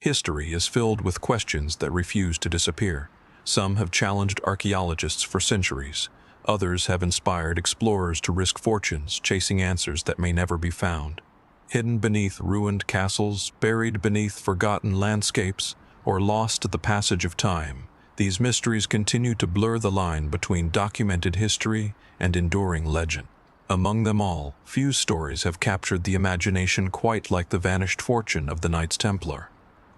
History is filled with questions that refuse to disappear. Some have challenged archaeologists for centuries. Others have inspired explorers to risk fortunes chasing answers that may never be found. Hidden beneath ruined castles, buried beneath forgotten landscapes, or lost to the passage of time, these mysteries continue to blur the line between documented history and enduring legend. Among them all, few stories have captured the imagination quite like the vanished fortune of the Knights Templar.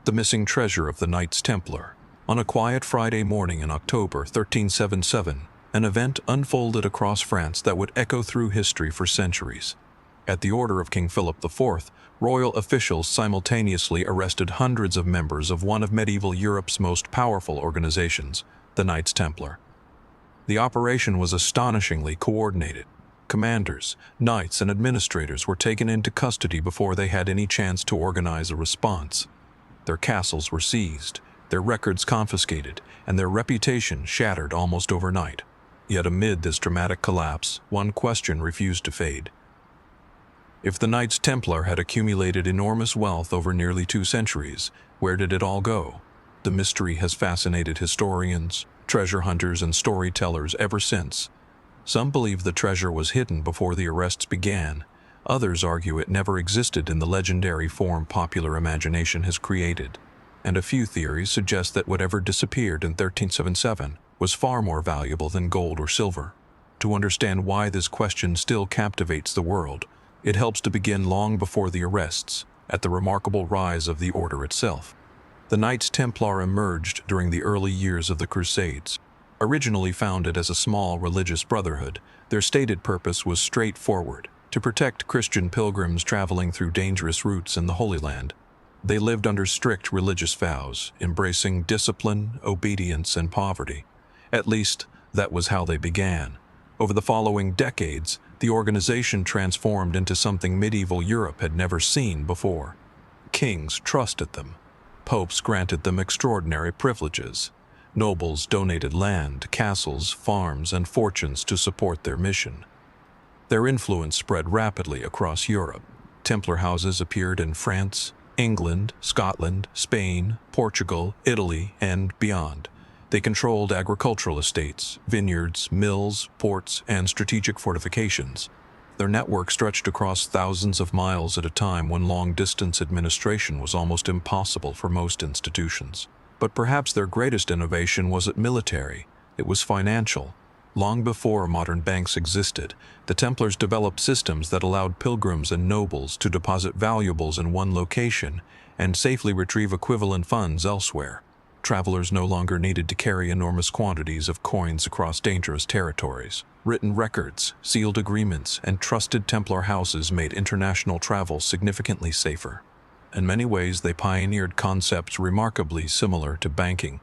The missing treasure of the Knights Templar. On a quiet Friday morning in October 1377, an event unfolded across France that would echo through history for centuries. At the order of King Philip IV, royal officials simultaneously arrested hundreds of members of one of medieval Europe's most powerful organizations, the Knights Templar. The operation was astonishingly coordinated. Commanders, knights, and administrators were taken into custody before they had any chance to organize a response. Their castles were seized, their records confiscated, and their reputation shattered almost overnight. Yet amid this dramatic collapse, one question refused to fade. If the Knights Templar had accumulated enormous wealth over nearly 2 centuries, where did it all go? The mystery has fascinated historians, treasure hunters, and storytellers ever since. Some believe the treasure was hidden before the arrests began. Others argue it never existed in the legendary form popular imagination has created. And a few theories suggest that whatever disappeared in 1377 was far more valuable than gold or silver. To understand why this question still captivates the world, it helps to begin long before the arrests, at the remarkable rise of the order itself. The Knights Templar emerged during the early years of the Crusades. Originally founded as a small religious brotherhood, their stated purpose was straightforward: to protect Christian pilgrims traveling through dangerous routes in the Holy Land. They lived under strict religious vows, embracing discipline, obedience, and poverty. At least, that was how they began. Over the following decades, the organization transformed into something medieval Europe had never seen before. Kings trusted them. Popes granted them extraordinary privileges. Nobles donated land, castles, farms, and fortunes to support their mission. Their influence spread rapidly across Europe. Templar houses appeared in France, England, Scotland, Spain, Portugal, Italy, and beyond. They controlled agricultural estates, vineyards, mills, ports, and strategic fortifications. Their network stretched across thousands of miles at a time when long-distance administration was almost impossible for most institutions. But perhaps their greatest innovation wasn't military, it was financial. Long before modern banks existed, the Templars developed systems that allowed pilgrims and nobles to deposit valuables in one location and safely retrieve equivalent funds elsewhere. Travelers no longer needed to carry enormous quantities of coins across dangerous territories. Written records, sealed agreements, and trusted Templar houses made international travel significantly safer. In many ways, they pioneered concepts remarkably similar to banking.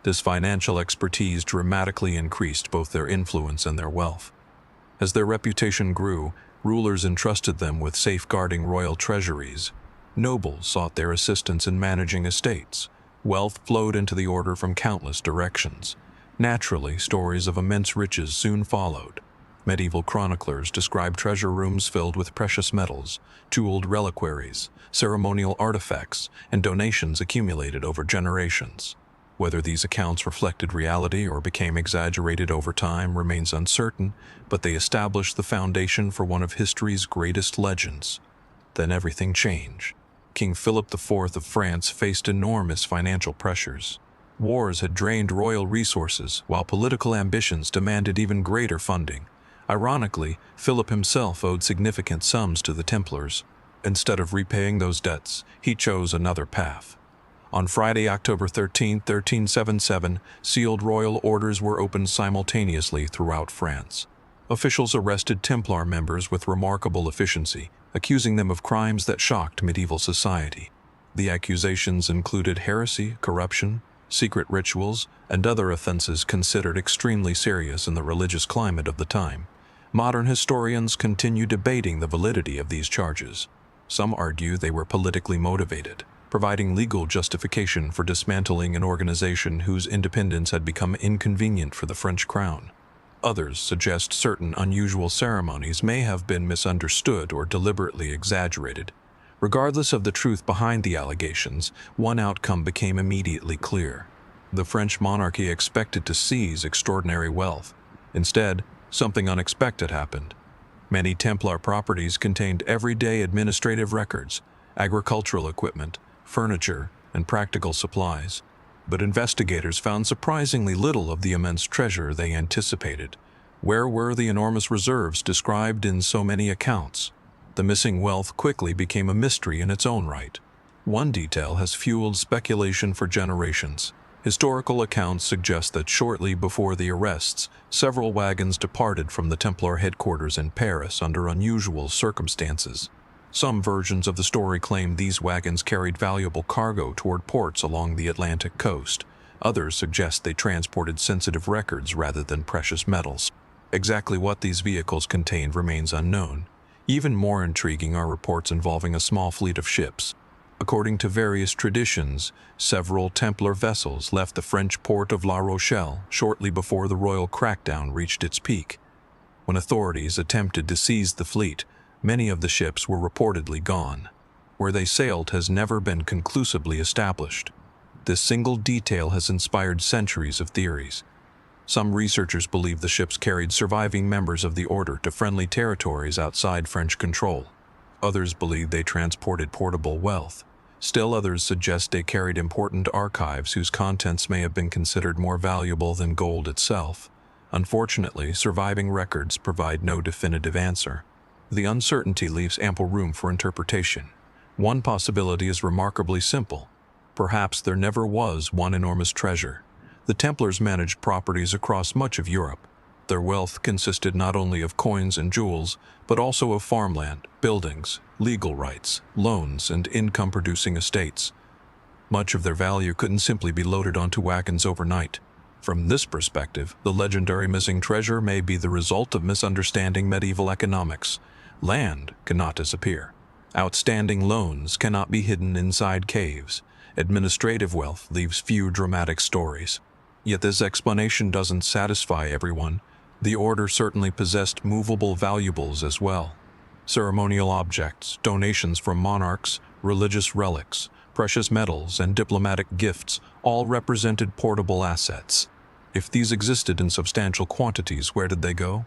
This financial expertise dramatically increased both their influence and their wealth. As their reputation grew, rulers entrusted them with safeguarding royal treasuries. Nobles sought their assistance in managing estates. Wealth flowed into the order from countless directions. Naturally, stories of immense riches soon followed. Medieval chroniclers describe treasure rooms filled with precious metals, jeweled reliquaries, ceremonial artifacts, and donations accumulated over generations. Whether these accounts reflected reality or became exaggerated over time remains uncertain, but they established the foundation for one of history's greatest legends. Then everything changed. King Philip IV of France faced enormous financial pressures. Wars had drained royal resources, while political ambitions demanded even greater funding. Ironically, Philip himself owed significant sums to the Templars. Instead of repaying those debts, he chose another path. On Friday, October 13, 1377, sealed royal orders were opened simultaneously throughout France. Officials arrested Templar members with remarkable efficiency, accusing them of crimes that shocked medieval society. The accusations included heresy, corruption, secret rituals, and other offenses considered extremely serious in the religious climate of the time. Modern historians continue debating the validity of these charges. Some argue they were politically motivated, providing legal justification for dismantling an organization whose independence had become inconvenient for the French crown. Others suggest certain unusual ceremonies may have been misunderstood or deliberately exaggerated. Regardless of the truth behind the allegations, one outcome became immediately clear. The French monarchy expected to seize extraordinary wealth. Instead, something unexpected happened. Many Templar properties contained everyday administrative records, agricultural equipment, furniture, and practical supplies. But investigators found surprisingly little of the immense treasure they anticipated. Where were the enormous reserves described in so many accounts? The missing wealth quickly became a mystery in its own right. One detail has fueled speculation for generations. Historical accounts suggest that shortly before the arrests, several wagons departed from the Templar headquarters in Paris under unusual circumstances. Some versions of the story claim these wagons carried valuable cargo toward ports along the Atlantic coast. Others suggest they transported sensitive records rather than precious metals. Exactly what these vehicles contained remains unknown. Even more intriguing are reports involving a small fleet of ships. According to various traditions, several Templar vessels left the French port of La Rochelle shortly before the royal crackdown reached its peak. When authorities attempted to seize the fleet, many of the ships were reportedly gone. Where they sailed has never been conclusively established. This single detail has inspired centuries of theories. Some researchers believe the ships carried surviving members of the order to friendly territories outside French control. Others believe they transported portable wealth. Still others suggest they carried important archives whose contents may have been considered more valuable than gold itself. Unfortunately, surviving records provide no definitive answer. The uncertainty leaves ample room for interpretation. One possibility is remarkably simple. Perhaps there never was one enormous treasure. The Templars managed properties across much of Europe. Their wealth consisted not only of coins and jewels, but also of farmland, buildings, legal rights, loans, and income-producing estates. Much of their value couldn't simply be loaded onto wagons overnight. From this perspective, the legendary missing treasure may be the result of misunderstanding medieval economics. Land cannot disappear. Outstanding loans cannot be hidden inside caves. Administrative wealth leaves few dramatic stories. Yet this explanation doesn't satisfy everyone. The order certainly possessed movable valuables as well. Ceremonial objects, donations from monarchs, religious relics, precious metals, and diplomatic gifts all represented portable assets. If these existed in substantial quantities, where did they go?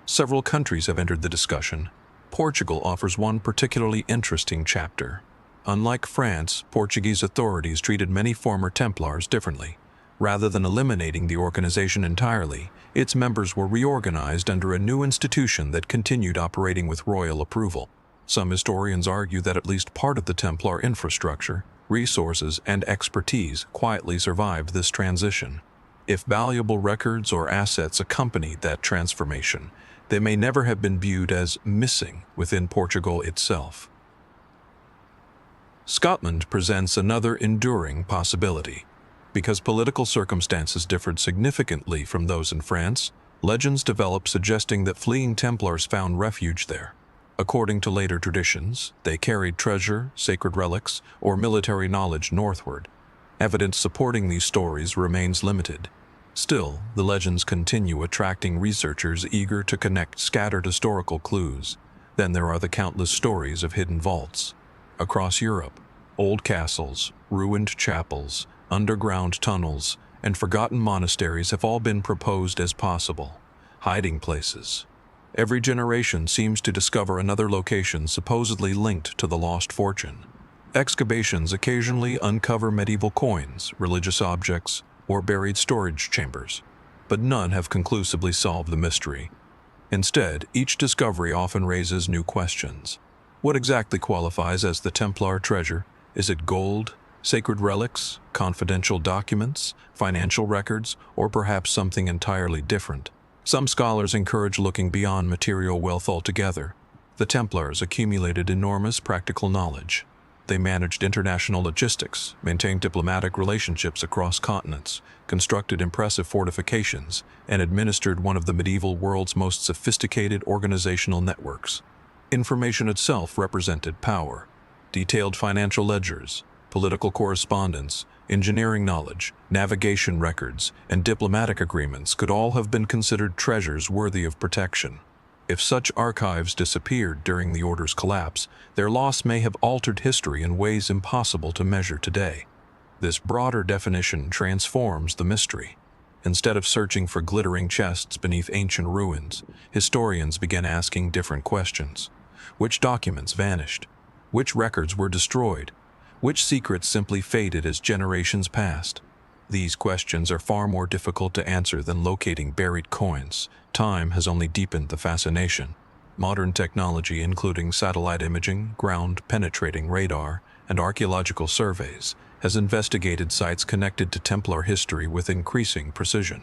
Several countries have entered the discussion. Portugal offers one particularly interesting chapter. Unlike France, Portuguese authorities treated many former Templars differently. Rather than eliminating the organization entirely, its members were reorganized under a new institution that continued operating with royal approval. Some historians argue that at least part of the Templar infrastructure, resources, and expertise quietly survived this transition. If valuable records or assets accompanied that transformation, they may never have been viewed as missing within Portugal itself. Scotland presents another enduring possibility. Because political circumstances differed significantly from those in France, legends developed suggesting that fleeing Templars found refuge there. According to later traditions, they carried treasure, sacred relics, or military knowledge northward. Evidence supporting these stories remains limited. Still, the legends continue attracting researchers eager to connect scattered historical clues. Then there are the countless stories of hidden vaults. Across Europe, old castles, ruined chapels, underground tunnels, and forgotten monasteries have all been proposed as possible hiding places. Every generation seems to discover another location supposedly linked to the lost fortune. Excavations occasionally uncover medieval coins, religious objects, or buried storage chambers, but none have conclusively solved the mystery. Instead, each discovery often raises new questions. What exactly qualifies as the Templar treasure? Is it gold, sacred relics, confidential documents, financial records, or perhaps something entirely different? Some scholars encourage looking beyond material wealth altogether. The Templars accumulated enormous practical knowledge. They managed international logistics, maintained diplomatic relationships across continents, constructed impressive fortifications, and administered one of the medieval world's most sophisticated organizational networks. Information itself represented power. Detailed financial ledgers, political correspondence, engineering knowledge, navigation records, and diplomatic agreements could all have been considered treasures worthy of protection. If such archives disappeared during the order's collapse, their loss may have altered history in ways impossible to measure today. This broader definition transforms the mystery. Instead of searching for glittering chests beneath ancient ruins, historians began asking different questions. Which documents vanished? Which records were destroyed? Which secrets simply faded as generations passed? These questions are far more difficult to answer than locating buried coins. Time has only deepened the fascination. Modern technology, including satellite imaging, ground-penetrating radar, and archaeological surveys, has investigated sites connected to Templar history with increasing precision.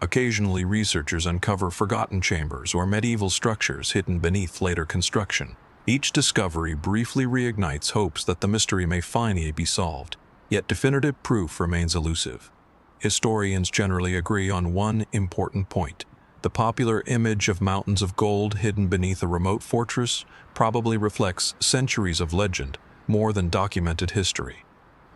Occasionally, researchers uncover forgotten chambers or medieval structures hidden beneath later construction. Each discovery briefly reignites hopes that the mystery may finally be solved, yet definitive proof remains elusive. Historians generally agree on one important point. The popular image of mountains of gold hidden beneath a remote fortress probably reflects centuries of legend more than documented history.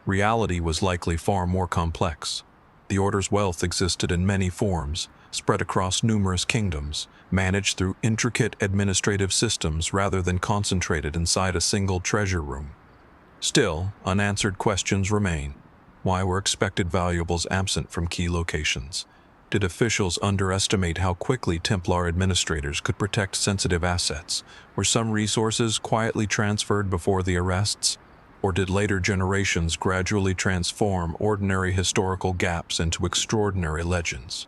Reality was likely far more complex. The Order's wealth existed in many forms, spread across numerous kingdoms, managed through intricate administrative systems rather than concentrated inside a single treasure room. Still, unanswered questions remain. Why were expected valuables absent from key locations? Did officials underestimate how quickly Templar administrators could protect sensitive assets? Were some resources quietly transferred before the arrests? Or did later generations gradually transform ordinary historical gaps into extraordinary legends?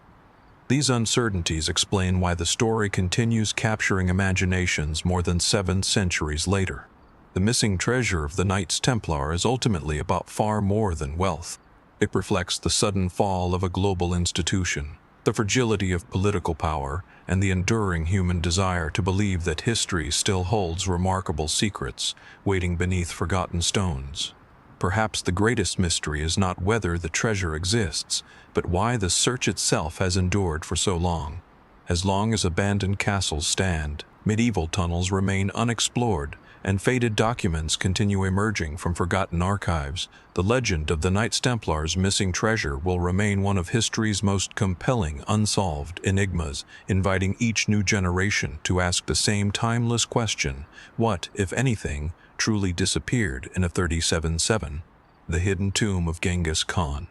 These uncertainties explain why the story continues capturing imaginations more than 7 centuries later. The missing treasure of the Knights Templar is ultimately about far more than wealth. It reflects the sudden fall of a global institution, the fragility of political power, and the enduring human desire to believe that history still holds remarkable secrets waiting beneath forgotten stones. Perhaps the greatest mystery is not whether the treasure exists, but why the search itself has endured for so long. As long as abandoned castles stand, medieval tunnels remain unexplored, and faded documents continue emerging from forgotten archives, the legend of the Knights Templar's missing treasure will remain one of history's most compelling unsolved enigmas, inviting each new generation to ask the same timeless question: what, if anything, truly disappeared in a 37-7? The hidden tomb of Genghis Khan.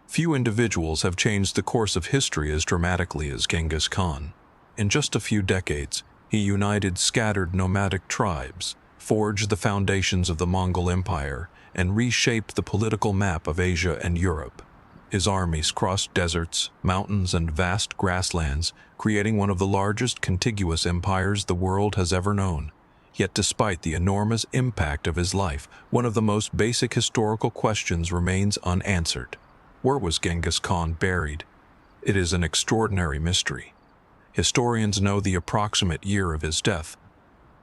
Few individuals have changed the course of history as dramatically as Genghis Khan. In just a few decades, he united scattered nomadic tribes, forged the foundations of the Mongol Empire, and reshaped the political map of Asia and Europe. His armies crossed deserts, mountains, and vast grasslands, creating one of the largest contiguous empires the world has ever known. Yet despite the enormous impact of his life, one of the most basic historical questions remains unanswered. Where was Genghis Khan buried? It is an extraordinary mystery. Historians know the approximate year of his death.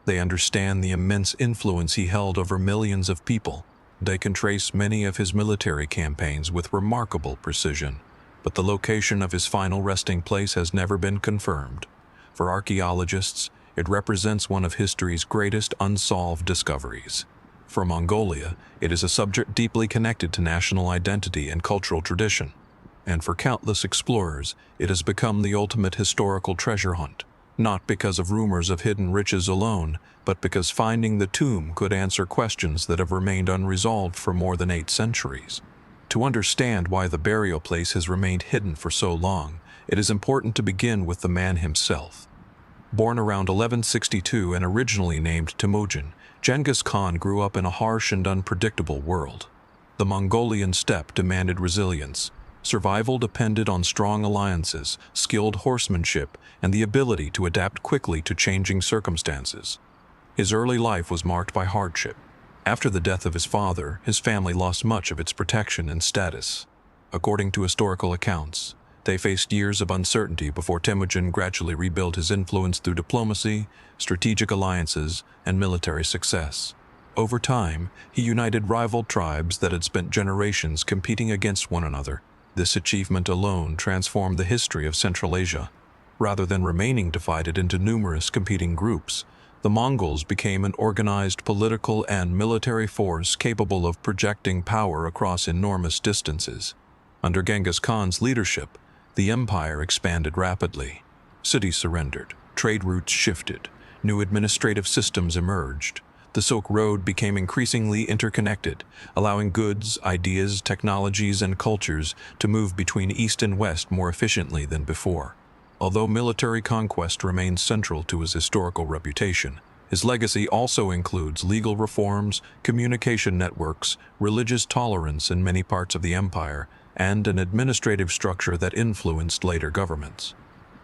They understand the immense influence he held over millions of people. They can trace many of his military campaigns with remarkable precision, but the location of his final resting place has never been confirmed. For archaeologists, it represents one of history's greatest unsolved discoveries. For Mongolia, it is a subject deeply connected to national identity and cultural tradition. And for countless explorers, it has become the ultimate historical treasure hunt, not because of rumors of hidden riches alone, but because finding the tomb could answer questions that have remained unresolved for more than 8 centuries. To understand why the burial place has remained hidden for so long, it is important to begin with the man himself. Born around 1162 and originally named Temujin, Genghis Khan grew up in a harsh and unpredictable world. The Mongolian steppe demanded resilience. Survival depended on strong alliances, skilled horsemanship, and the ability to adapt quickly to changing circumstances. His early life was marked by hardship. After the death of his father, his family lost much of its protection and status. According to historical accounts, they faced years of uncertainty before Temujin gradually rebuilt his influence through diplomacy, strategic alliances, and military success. Over time, he united rival tribes that had spent generations competing against one another. This achievement alone transformed the history of Central Asia. Rather than remaining divided into numerous competing groups, the Mongols became an organized political and military force capable of projecting power across enormous distances. Under Genghis Khan's leadership, the empire expanded rapidly. Cities surrendered, Trade routes shifted, new administrative systems emerged. The Silk Road became increasingly interconnected, allowing goods, ideas, technologies, and cultures to move between East and West more efficiently than before. Although military conquest remains central to his historical reputation, his legacy also includes legal reforms, communication networks, religious tolerance in many parts of the empire, and an administrative structure that influenced later governments.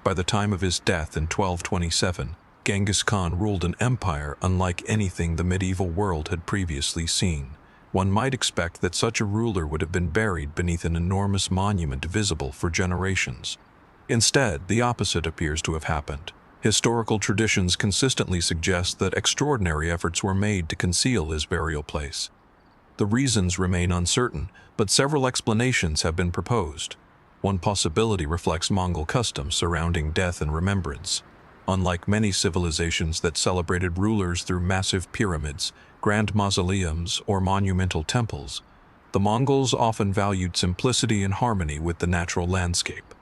By the time of his death in 1227, Genghis Khan ruled an empire unlike anything the medieval world had previously seen. One might expect that such a ruler would have been buried beneath an enormous monument visible for generations. Instead, the opposite appears to have happened. Historical traditions consistently suggest that extraordinary efforts were made to conceal his burial place. The reasons remain uncertain, but several explanations have been proposed. One possibility reflects Mongol customs surrounding death and remembrance. Unlike many civilizations that celebrated rulers through massive pyramids, grand mausoleums, or monumental temples, the Mongols often valued simplicity and harmony with the natural landscape.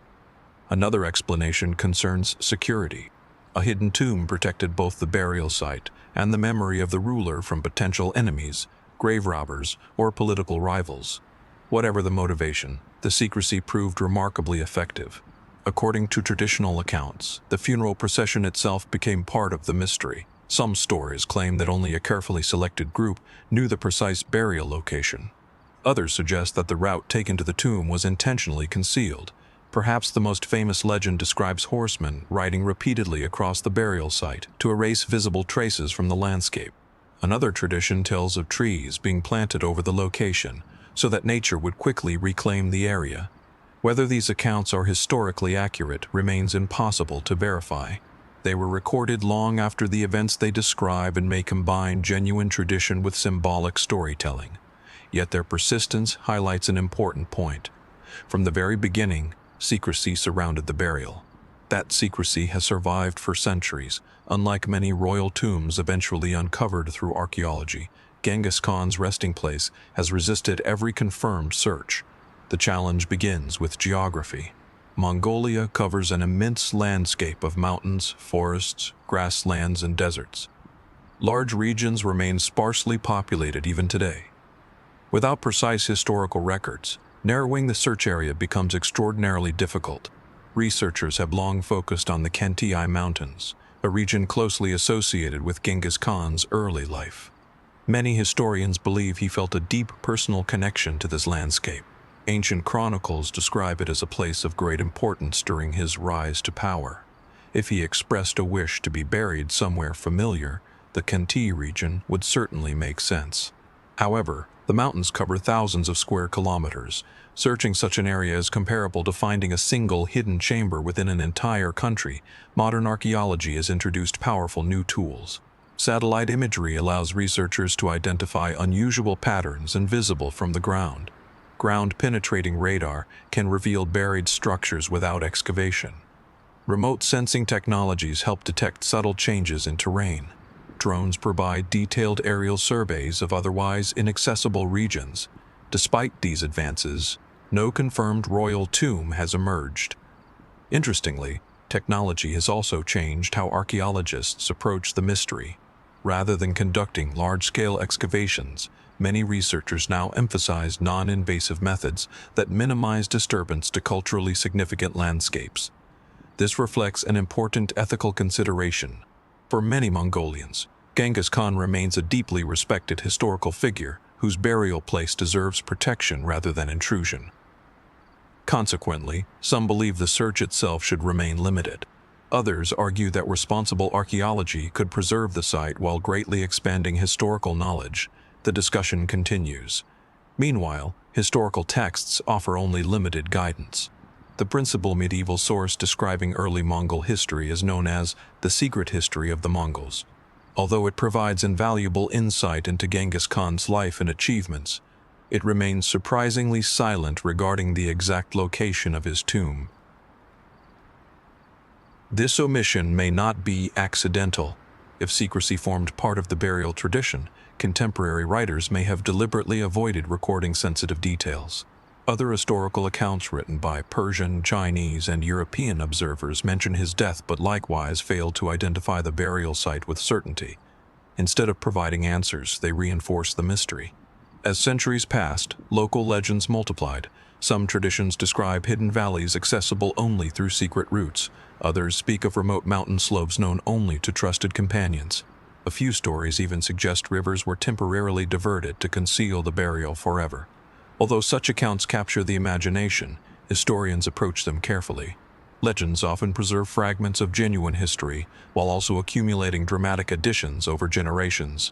Another explanation concerns security. A hidden tomb protected both the burial site and the memory of the ruler from potential enemies, grave robbers, or political rivals. Whatever the motivation, the secrecy proved remarkably effective. According to traditional accounts, the funeral procession itself became part of the mystery. Some stories claim that only a carefully selected group knew the precise burial location. Others suggest that the route taken to the tomb was intentionally concealed. Perhaps the most famous legend describes horsemen riding repeatedly across the burial site to erase visible traces from the landscape. Another tradition tells of trees being planted over the location so that nature would quickly reclaim the area. Whether these accounts are historically accurate remains impossible to verify. They were recorded long after the events they describe and may combine genuine tradition with symbolic storytelling. Yet their persistence highlights an important point. From the very beginning, secrecy surrounded the burial. That secrecy has survived for centuries. Unlike many royal tombs eventually uncovered through archaeology, Genghis Khan's resting place has resisted every confirmed search. The challenge begins with geography. Mongolia covers an immense landscape of mountains, forests, grasslands, and deserts. Large regions remain sparsely populated even today. Without precise historical records, narrowing the search area becomes extraordinarily difficult. Researchers have long focused on the Khentii Mountains, a region closely associated with Genghis Khan's early life. Many historians believe he felt a deep personal connection to this landscape. Ancient chronicles describe it as a place of great importance during his rise to power. If he expressed a wish to be buried somewhere familiar, the Khentii region would certainly make sense. However, the mountains cover thousands of square kilometers. Searching such an area is comparable to finding a single hidden chamber within an entire country. Modern archaeology has introduced powerful new tools. Satellite imagery allows researchers to identify unusual patterns invisible from the ground. Ground-penetrating radar can reveal buried structures without excavation. Remote sensing technologies help detect subtle changes in terrain. Drones provide detailed aerial surveys of otherwise inaccessible regions. Despite these advances, no confirmed royal tomb has emerged. Interestingly, technology has also changed how archaeologists approach the mystery. Rather than conducting large-scale excavations, many researchers now emphasize non-invasive methods that minimize disturbance to culturally significant landscapes. This reflects an important ethical consideration. For many Mongolians, Genghis Khan remains a deeply respected historical figure whose burial place deserves protection rather than intrusion. Consequently, some believe the search itself should remain limited. Others argue that responsible archaeology could preserve the site while greatly expanding historical knowledge. The discussion continues. Meanwhile, historical texts offer only limited guidance. The principal medieval source describing early Mongol history is known as the Secret History of the Mongols. Although it provides invaluable insight into Genghis Khan's life and achievements, it remains surprisingly silent regarding the exact location of his tomb. This omission may not be accidental. If secrecy formed part of the burial tradition, contemporary writers may have deliberately avoided recording sensitive details. Other historical accounts written by Persian, Chinese, and European observers mention his death but likewise fail to identify the burial site with certainty. Instead of providing answers, they reinforce the mystery. As centuries passed, local legends multiplied. Some traditions describe hidden valleys accessible only through secret routes. Others speak of remote mountain slopes known only to trusted companions. A few stories even suggest rivers were temporarily diverted to conceal the burial forever. Although such accounts capture the imagination, historians approach them carefully. Legends often preserve fragments of genuine history, while also accumulating dramatic additions over generations.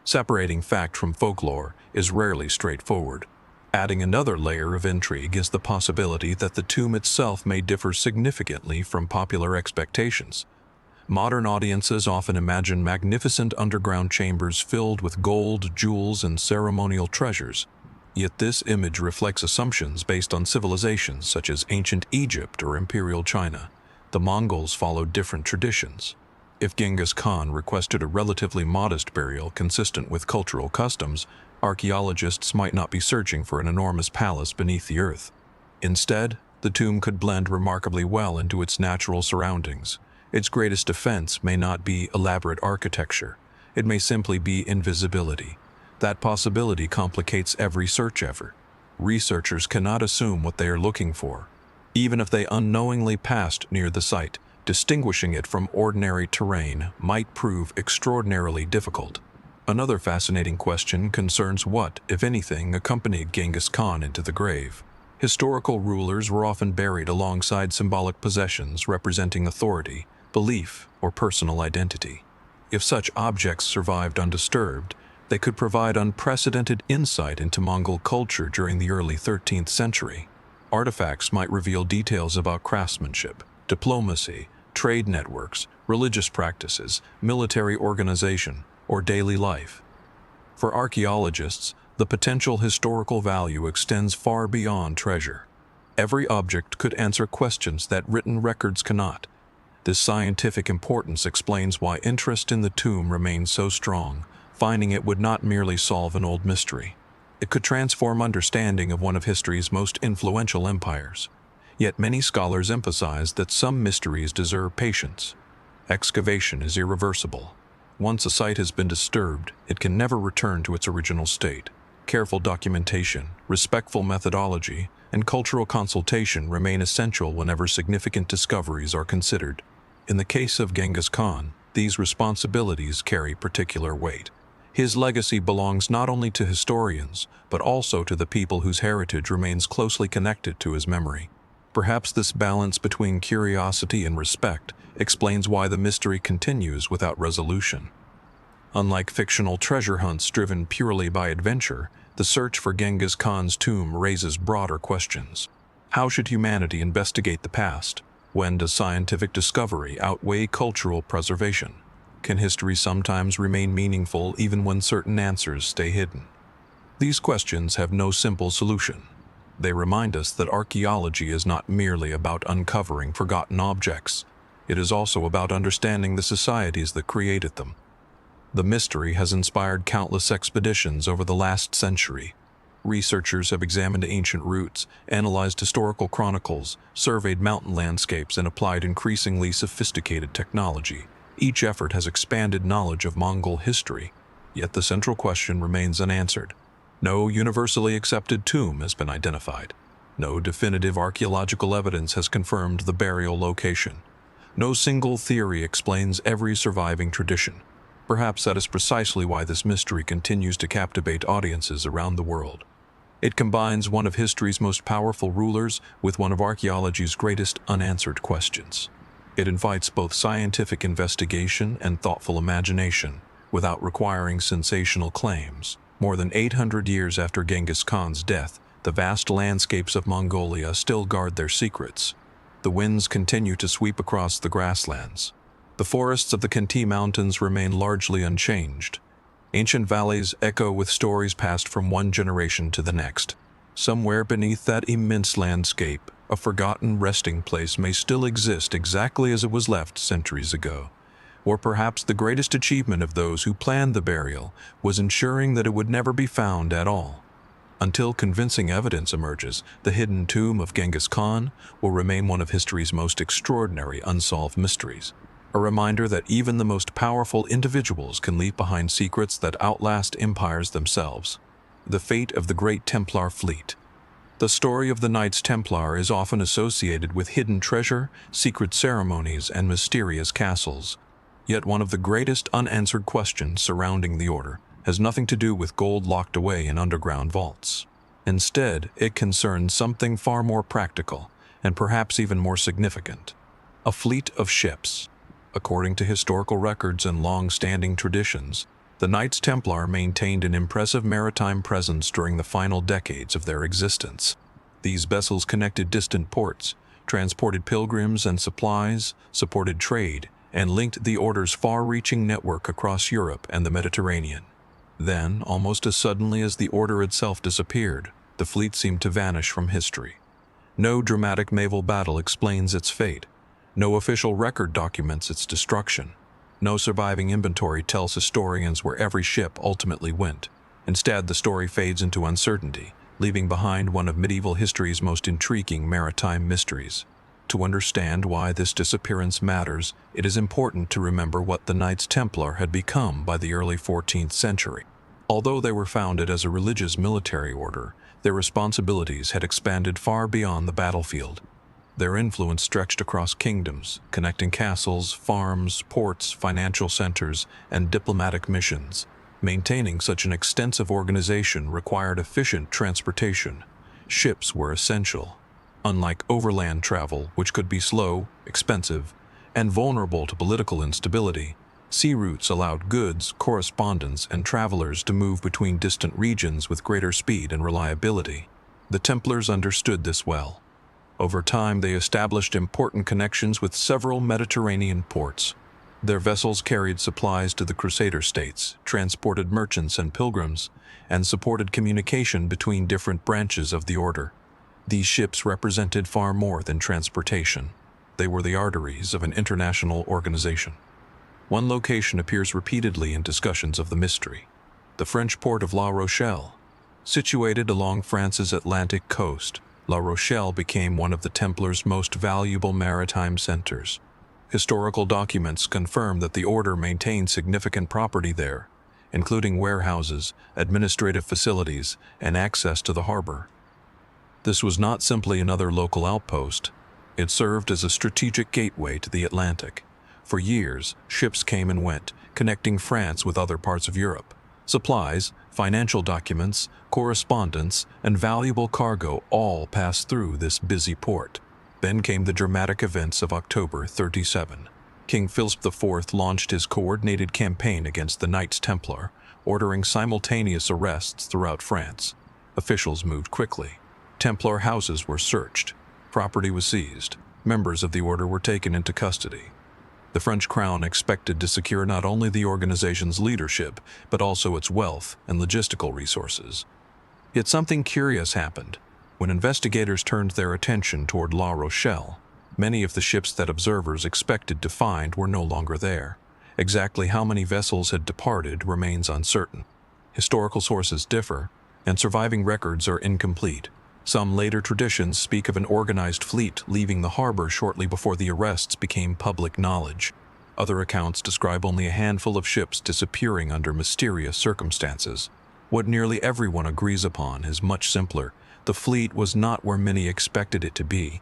Separating fact from folklore is rarely straightforward. Adding another layer of intrigue is the possibility that the tomb itself may differ significantly from popular expectations. Modern audiences often imagine magnificent underground chambers filled with gold, jewels, and ceremonial treasures. Yet this image reflects assumptions based on civilizations such as ancient Egypt or Imperial China. The Mongols followed different traditions. If Genghis Khan requested a relatively modest burial consistent with cultural customs, archaeologists might not be searching for an enormous palace beneath the earth. Instead, the tomb could blend remarkably well into its natural surroundings. Its greatest defense may not be elaborate architecture. It may simply be invisibility. That possibility complicates every search effort. Researchers cannot assume what they are looking for. Even if they unknowingly passed near the site, distinguishing it from ordinary terrain might prove extraordinarily difficult. Another fascinating question concerns what, if anything, accompanied Genghis Khan into the grave. Historical rulers were often buried alongside symbolic possessions representing authority, belief, or personal identity. If such objects survived undisturbed, they could provide unprecedented insight into Mongol culture during the early 13th century. Artifacts might reveal details about craftsmanship, diplomacy, trade networks, religious practices, military organization, or daily life. For archaeologists, the potential historical value extends far beyond treasure. Every object could answer questions that written records cannot. This scientific importance explains why interest in the tomb remains so strong. Finding it would not merely solve an old mystery. It could transform understanding of one of history's most influential empires. Yet many scholars emphasize that some mysteries deserve patience. Excavation is irreversible. Once a site has been disturbed, it can never return to its original state. Careful documentation, respectful methodology, and cultural consultation remain essential whenever significant discoveries are considered. In the case of Genghis Khan, these responsibilities carry particular weight. His legacy belongs not only to historians, but also to the people whose heritage remains closely connected to his memory. Perhaps this balance between curiosity and respect explains why the mystery continues without resolution. Unlike fictional treasure hunts driven purely by adventure, the search for Genghis Khan's tomb raises broader questions. How should humanity investigate the past? When does scientific discovery outweigh cultural preservation? Can history sometimes remain meaningful even when certain answers stay hidden? These questions have no simple solution. They remind us that archaeology is not merely about uncovering forgotten objects. It is also about understanding the societies that created them. The mystery has inspired countless expeditions over the last century. Researchers have examined ancient routes, analyzed historical chronicles, surveyed mountain landscapes, and applied increasingly sophisticated technology. Each effort has expanded knowledge of Mongol history, yet the central question remains unanswered. No universally accepted tomb has been identified. No definitive archaeological evidence has confirmed the burial location. No single theory explains every surviving tradition. Perhaps that is precisely why this mystery continues to captivate audiences around the world. It combines one of history's most powerful rulers with one of archaeology's greatest unanswered questions. It invites both scientific investigation and thoughtful imagination, without requiring sensational claims. More than 800 years after Genghis Khan's death, the vast landscapes of Mongolia still guard their secrets. The winds continue to sweep across the grasslands. The forests of the Khenti Mountains remain largely unchanged. Ancient valleys echo with stories passed from one generation to the next. Somewhere beneath that immense landscape, a forgotten resting place may still exist exactly as it was left centuries ago. Or perhaps the greatest achievement of those who planned the burial was ensuring that it would never be found at all. Until convincing evidence emerges, the hidden tomb of Genghis Khan will remain one of history's most extraordinary unsolved mysteries. A reminder that even the most powerful individuals can leave behind secrets that outlast empires themselves. The fate of the Great Templar Fleet. The story of the Knights Templar is often associated with hidden treasure, secret ceremonies, and mysterious castles. Yet one of the greatest unanswered questions surrounding the order has nothing to do with gold locked away in underground vaults. Instead, it concerns something far more practical, and perhaps even more significant. A fleet of ships. According to historical records and long-standing traditions, the Knights Templar maintained an impressive maritime presence during the final decades of their existence. These vessels connected distant ports, transported pilgrims and supplies, supported trade, and linked the order's far-reaching network across Europe and the Mediterranean. Then, almost as suddenly as the order itself disappeared, the fleet seemed to vanish from history. No dramatic naval battle explains its fate. No official record documents its destruction. No surviving inventory tells historians where every ship ultimately went. Instead, the story fades into uncertainty, leaving behind one of medieval history's most intriguing maritime mysteries. To understand why this disappearance matters, it is important to remember what the Knights Templar had become by the early 14th century. Although they were founded as a religious military order, their responsibilities had expanded far beyond the battlefield. Their influence stretched across kingdoms, connecting castles, farms, ports, financial centers, and diplomatic missions. Maintaining such an extensive organization required efficient transportation. Ships were essential. Unlike overland travel, which could be slow, expensive, and vulnerable to political instability, sea routes allowed goods, correspondence, and travelers to move between distant regions with greater speed and reliability. The Templars understood this well. Over time, they established important connections with several Mediterranean ports. Their vessels carried supplies to the Crusader states, transported merchants and pilgrims, and supported communication between different branches of the order. These ships represented far more than transportation. They were the arteries of an international organization. One location appears repeatedly in discussions of the mystery: the French port of La Rochelle. Situated along France's Atlantic coast, La Rochelle became one of the Templars' most valuable maritime centers. Historical documents confirm that the order maintained significant property there, including warehouses, administrative facilities, and access to the harbor. This was not simply another local outpost. It served as a strategic gateway to the Atlantic. For years, ships came and went, connecting France with other parts of Europe. Supplies, financial documents, correspondence, and valuable cargo all passed through this busy port. Then came the dramatic events of October 37. King Philip IV launched his coordinated campaign against the Knights Templar, ordering simultaneous arrests throughout France. Officials moved quickly. Templar houses were searched. Property was seized. Members of the order were taken into custody. The French crown expected to secure not only the organization's leadership, but also its wealth and logistical resources. Yet something curious happened. When investigators turned their attention toward La Rochelle, many of the ships that observers expected to find were no longer there. Exactly how many vessels had departed remains uncertain. Historical sources differ, and surviving records are incomplete. Some later traditions speak of an organized fleet leaving the harbor shortly before the arrests became public knowledge. Other accounts describe only a handful of ships disappearing under mysterious circumstances. What nearly everyone agrees upon is much simpler. The fleet was not where many expected it to be.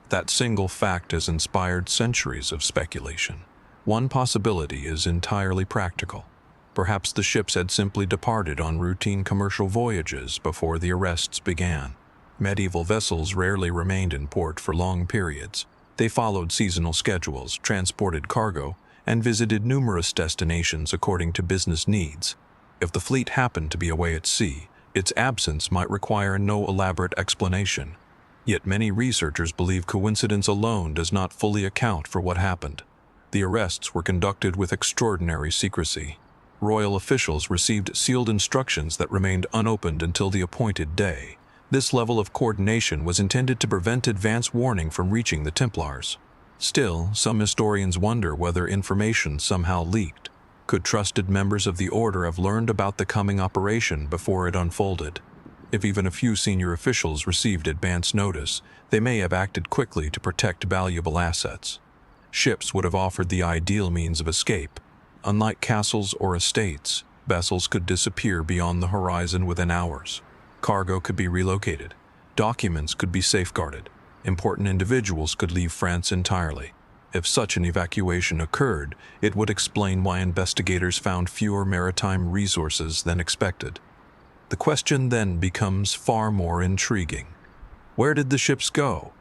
That single fact has inspired centuries of speculation. One possibility is entirely practical. Perhaps the ships had simply departed on routine commercial voyages before the arrests began. Medieval vessels rarely remained in port for long periods. They followed seasonal schedules, transported cargo, and visited numerous destinations according to business needs. If the fleet happened to be away at sea, its absence might require no elaborate explanation. Yet many researchers believe coincidence alone does not fully account for what happened. The arrests were conducted with extraordinary secrecy. Royal officials received sealed instructions that remained unopened until the appointed day. This level of coordination was intended to prevent advance warning from reaching the Templars. Still, some historians wonder whether information somehow leaked. Could trusted members of the order have learned about the coming operation before it unfolded? If even a few senior officials received advance notice, they may have acted quickly to protect valuable assets. Ships would have offered the ideal means of escape. Unlike castles or estates, vessels could disappear beyond the horizon within hours. Cargo could be relocated. Documents could be safeguarded. Important individuals could leave France entirely. If such an evacuation occurred, it would explain why investigators found fewer maritime resources than expected. The question then becomes far more intriguing. Where did the ships go?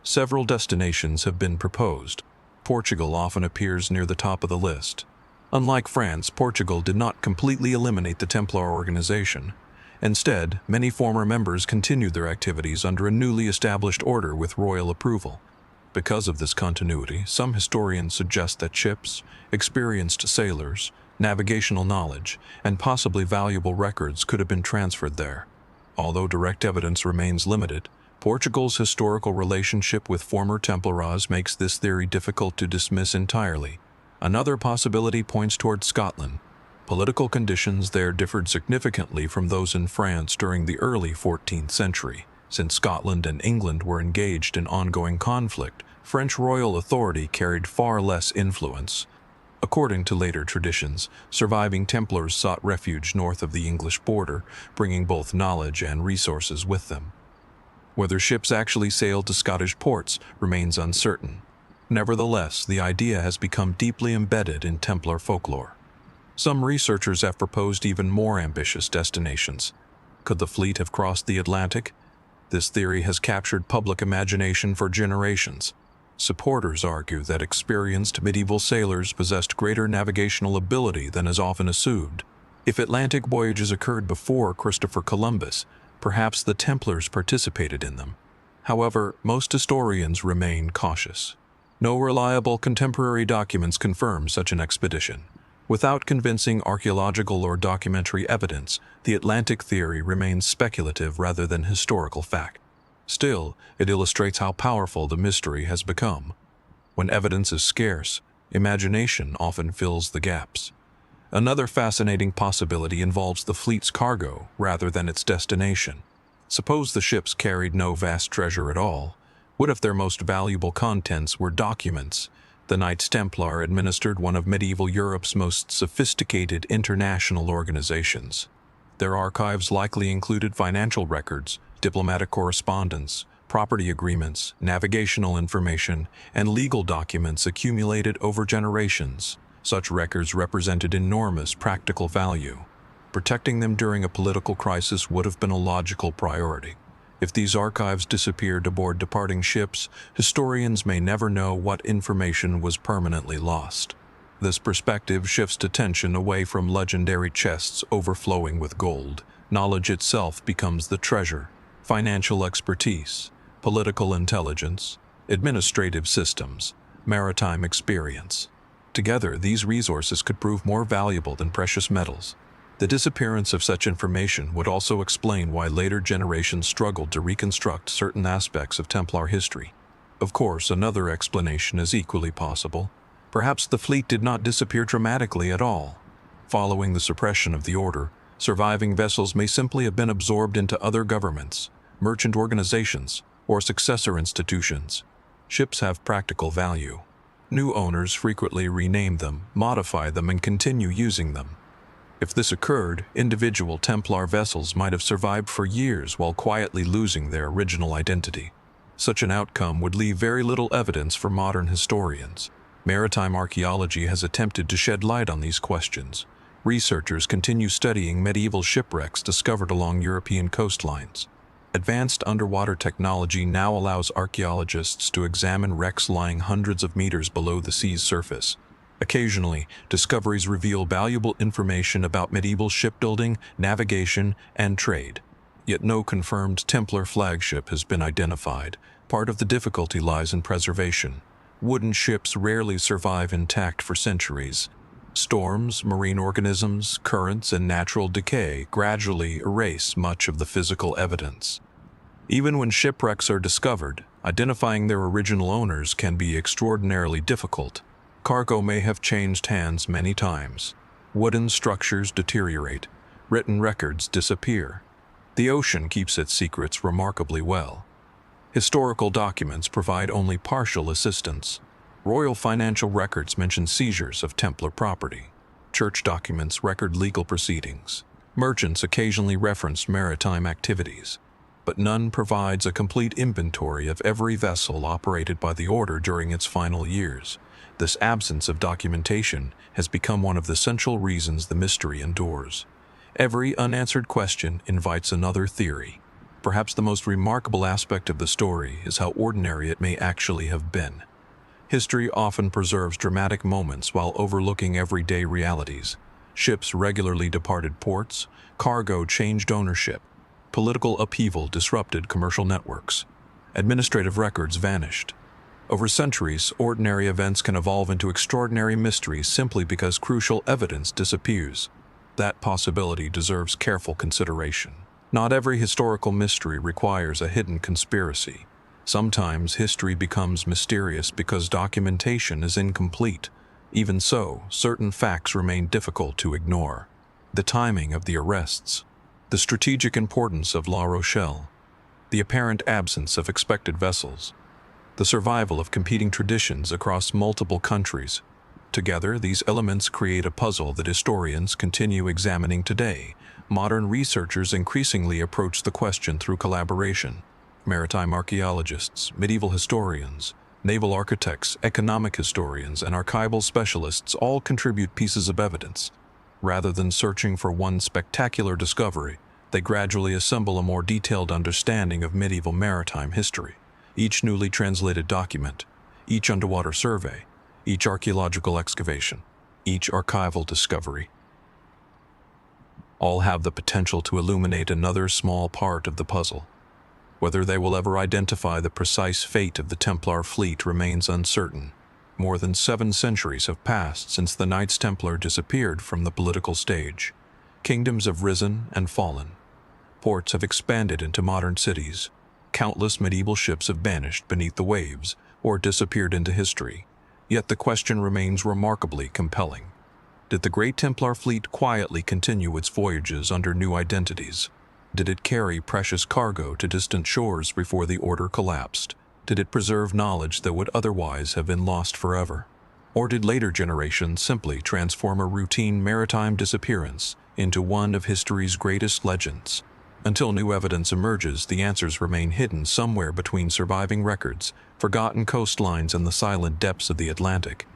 Several destinations have been proposed. Portugal often appears near the top of the list. Unlike France, Portugal did not completely eliminate the Templar organization. Instead, many former members continued their activities under a newly established order with royal approval. Because of this continuity, some historians suggest that ships, experienced sailors, navigational knowledge, and possibly valuable records could have been transferred there. Although direct evidence remains limited, Portugal's historical relationship with former Templars makes this theory difficult to dismiss entirely. Another possibility points toward Scotland. Political conditions there differed significantly from those in France during the early 14th century. Since Scotland and England were engaged in ongoing conflict, French royal authority carried far less influence. According to later traditions, surviving Templars sought refuge north of the English border, bringing both knowledge and resources with them. Whether ships actually sailed to Scottish ports remains uncertain. Nevertheless, the idea has become deeply embedded in Templar folklore. Some researchers have proposed even more ambitious destinations. Could the fleet have crossed the Atlantic? This theory has captured public imagination for generations. Supporters argue that experienced medieval sailors possessed greater navigational ability than is often assumed. If Atlantic voyages occurred before Christopher Columbus, perhaps the Templars participated in them. However, most historians remain cautious. No reliable contemporary documents confirm such an expedition. Without convincing archaeological or documentary evidence, the Atlantic theory remains speculative rather than historical fact. Still, it illustrates how powerful the mystery has become. When evidence is scarce, imagination often fills the gaps. Another fascinating possibility involves the fleet's cargo rather than its destination. Suppose the ships carried no vast treasure at all. What if their most valuable contents were documents? The Knights Templar administered one of medieval Europe's most sophisticated international organizations. Their archives likely included financial records, diplomatic correspondence, property agreements, navigational information, and legal documents accumulated over generations. Such records represented enormous practical value. Protecting them during a political crisis would have been a logical priority. If these archives disappeared aboard departing ships, historians may never know what information was permanently lost. This perspective shifts attention away from legendary chests overflowing with gold. Knowledge itself becomes the treasure. Financial expertise, political intelligence, administrative systems, maritime experience. Together, these resources could prove more valuable than precious metals. The disappearance of such information would also explain why later generations struggled to reconstruct certain aspects of Templar history. Of course, another explanation is equally possible. Perhaps the fleet did not disappear dramatically at all. Following the suppression of the order, surviving vessels may simply have been absorbed into other governments, merchant organizations, or successor institutions. Ships have practical value. New owners frequently rename them, modify them, and continue using them. If this occurred, individual Templar vessels might have survived for years while quietly losing their original identity. Such an outcome would leave very little evidence for modern historians. Maritime archaeology has attempted to shed light on these questions. Researchers continue studying medieval shipwrecks discovered along European coastlines. Advanced underwater technology now allows archaeologists to examine wrecks lying hundreds of meters below the sea's surface. Occasionally, discoveries reveal valuable information about medieval shipbuilding, navigation, and trade. Yet no confirmed Templar flagship has been identified. Part of the difficulty lies in preservation. Wooden ships rarely survive intact for centuries. Storms, marine organisms, currents, and natural decay gradually erase much of the physical evidence. Even when shipwrecks are discovered, identifying their original owners can be extraordinarily difficult. Cargo may have changed hands many times. Wooden structures deteriorate. Written records disappear. The ocean keeps its secrets remarkably well. Historical documents provide only partial assistance. Royal financial records mention seizures of Templar property. Church documents record legal proceedings. Merchants occasionally reference maritime activities, but none provides a complete inventory of every vessel operated by the order during its final years. This absence of documentation has become one of the central reasons the mystery endures. Every unanswered question invites another theory. Perhaps the most remarkable aspect of the story is how ordinary it may actually have been. History often preserves dramatic moments while overlooking everyday realities. Ships regularly departed ports, cargo changed ownership, political upheaval disrupted commercial networks, administrative records vanished. Over centuries, ordinary events can evolve into extraordinary mysteries simply because crucial evidence disappears. That possibility deserves careful consideration. Not every historical mystery requires a hidden conspiracy. Sometimes history becomes mysterious because documentation is incomplete. Even so, certain facts remain difficult to ignore. The timing of the arrests, the strategic importance of La Rochelle, the apparent absence of expected vessels, the survival of competing traditions across multiple countries. Together, these elements create a puzzle that historians continue examining today. Modern researchers increasingly approach the question through collaboration. Maritime archaeologists, medieval historians, naval architects, economic historians, and archival specialists all contribute pieces of evidence. Rather than searching for one spectacular discovery, they gradually assemble a more detailed understanding of medieval maritime history. Each newly translated document, each underwater survey, each archaeological excavation, each archival discovery, all have the potential to illuminate another small part of the puzzle. Whether they will ever identify the precise fate of the Templar fleet remains uncertain. More than 7 centuries have passed since the Knights Templar disappeared from the political stage. Kingdoms have risen and fallen. Ports have expanded into modern cities. Countless medieval ships have vanished beneath the waves or disappeared into history. Yet the question remains remarkably compelling. Did the Great Templar fleet quietly continue its voyages under new identities? Did it carry precious cargo to distant shores before the order collapsed? Did it preserve knowledge that would otherwise have been lost forever? Or did later generations simply transform a routine maritime disappearance into one of history's greatest legends? Until new evidence emerges, the answers remain hidden somewhere between surviving records, forgotten coastlines, and the silent depths of the Atlantic.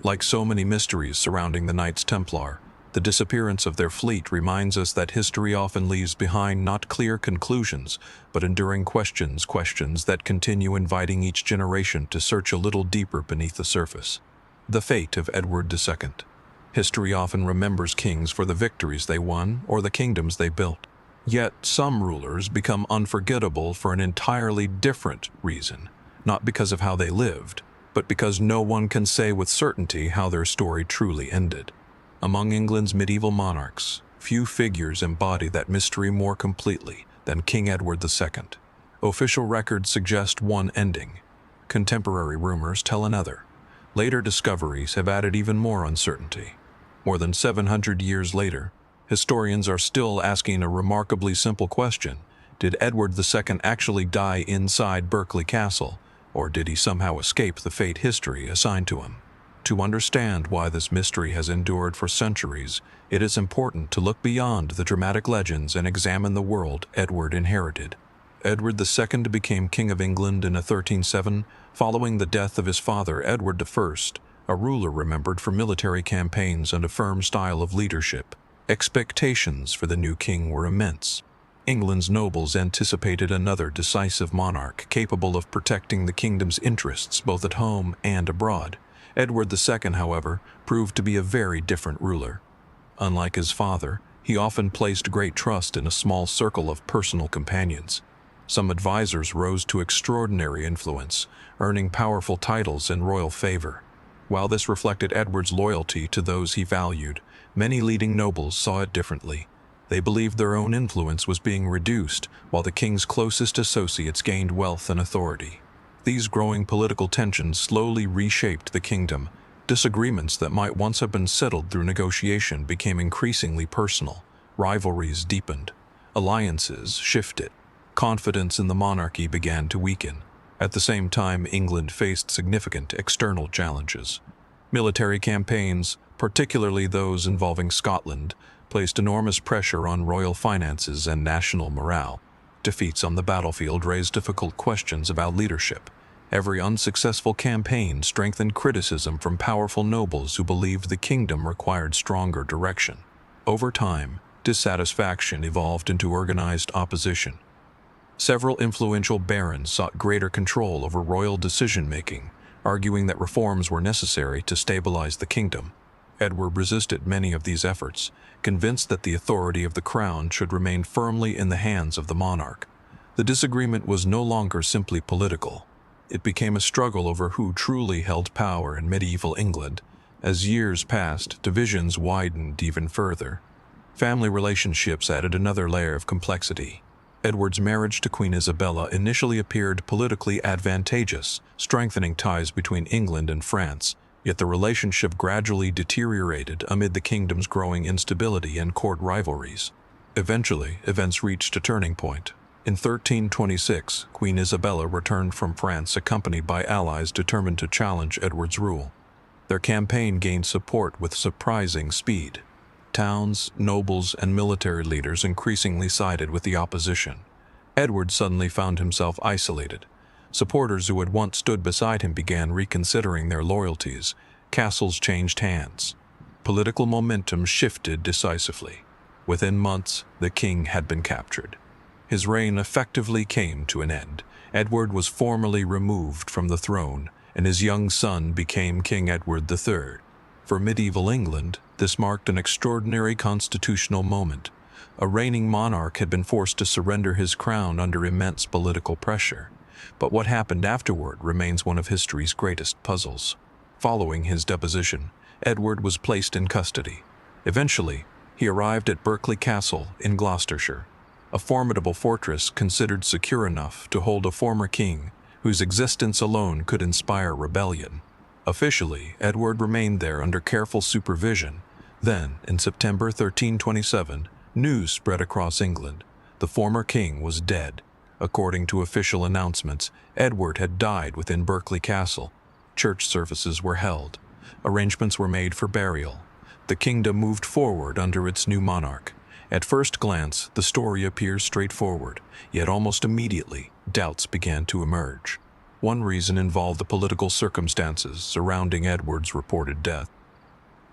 Like so many mysteries surrounding the Knights Templar, the disappearance of their fleet reminds us that history often leaves behind not clear conclusions, but enduring questions that continue inviting each generation to search a little deeper beneath the surface. The fate of Edward II. History often remembers kings for the victories they won or the kingdoms they built. Yet some rulers become unforgettable for an entirely different reason, not because of how they lived, but because no one can say with certainty how their story truly ended. Among England's medieval monarchs, few figures embody that mystery more completely than King Edward II. Official records suggest one ending. Contemporary rumors tell another. Later discoveries have added even more uncertainty. More than 700 years later, historians are still asking a remarkably simple question. Did Edward II actually die inside Berkeley Castle, or did he somehow escape the fate history assigned to him? To understand why this mystery has endured for centuries, it is important to look beyond the dramatic legends and examine the world Edward inherited. Edward II became King of England in 1307, following the death of his father Edward I, a ruler remembered for military campaigns and a firm style of leadership. Expectations for the new king were immense. England's nobles anticipated another decisive monarch capable of protecting the kingdom's interests both at home and abroad. Edward II, however, proved to be a very different ruler. Unlike his father, he often placed great trust in a small circle of personal companions. Some advisors rose to extraordinary influence, earning powerful titles and royal favor. While this reflected Edward's loyalty to those he valued, many leading nobles saw it differently. They believed their own influence was being reduced, while the king's closest associates gained wealth and authority. These growing political tensions slowly reshaped the kingdom. Disagreements that might once have been settled through negotiation became increasingly personal. Rivalries deepened. Alliances shifted. Confidence in the monarchy began to weaken. At the same time, England faced significant external challenges. Military campaigns, particularly those involving Scotland, placed enormous pressure on royal finances and national morale. Defeats on the battlefield raised difficult questions about leadership. Every unsuccessful campaign strengthened criticism from powerful nobles who believed the kingdom required stronger direction. Over time, dissatisfaction evolved into organized opposition. Several influential barons sought greater control over royal decision-making, arguing that reforms were necessary to stabilize the kingdom. Edward resisted many of these efforts, convinced that the authority of the crown should remain firmly in the hands of the monarch. The disagreement was no longer simply political. It became a struggle over who truly held power in medieval England. As years passed, divisions widened even further. Family relationships added another layer of complexity. Edward's marriage to Queen Isabella initially appeared politically advantageous, strengthening ties between England and France, yet the relationship gradually deteriorated amid the kingdom's growing instability and court rivalries. Eventually, events reached a turning point. In 1326, Queen Isabella returned from France accompanied by allies determined to challenge Edward's rule. Their campaign gained support with surprising speed. Towns, nobles, and military leaders increasingly sided with the opposition. Edward suddenly found himself isolated. Supporters who had once stood beside him began reconsidering their loyalties. Castles changed hands. Political momentum shifted decisively. Within months, the king had been captured. His reign effectively came to an end. Edward was formally removed from the throne, and his young son became King Edward III. For medieval England, this marked an extraordinary constitutional moment. A reigning monarch had been forced to surrender his crown under immense political pressure. But what happened afterward remains one of history's greatest puzzles. Following his deposition, Edward was placed in custody. Eventually, he arrived at Berkeley Castle in Gloucestershire, a formidable fortress considered secure enough to hold a former king whose existence alone could inspire rebellion. Officially, Edward remained there under careful supervision. Then, in September 1327, news spread across England. The former king was dead. According to official announcements, Edward had died within Berkeley Castle. Church services were held. Arrangements were made for burial. The kingdom moved forward under its new monarch. At first glance, the story appears straightforward, yet almost immediately, doubts began to emerge. One reason involved the political circumstances surrounding Edward's reported death.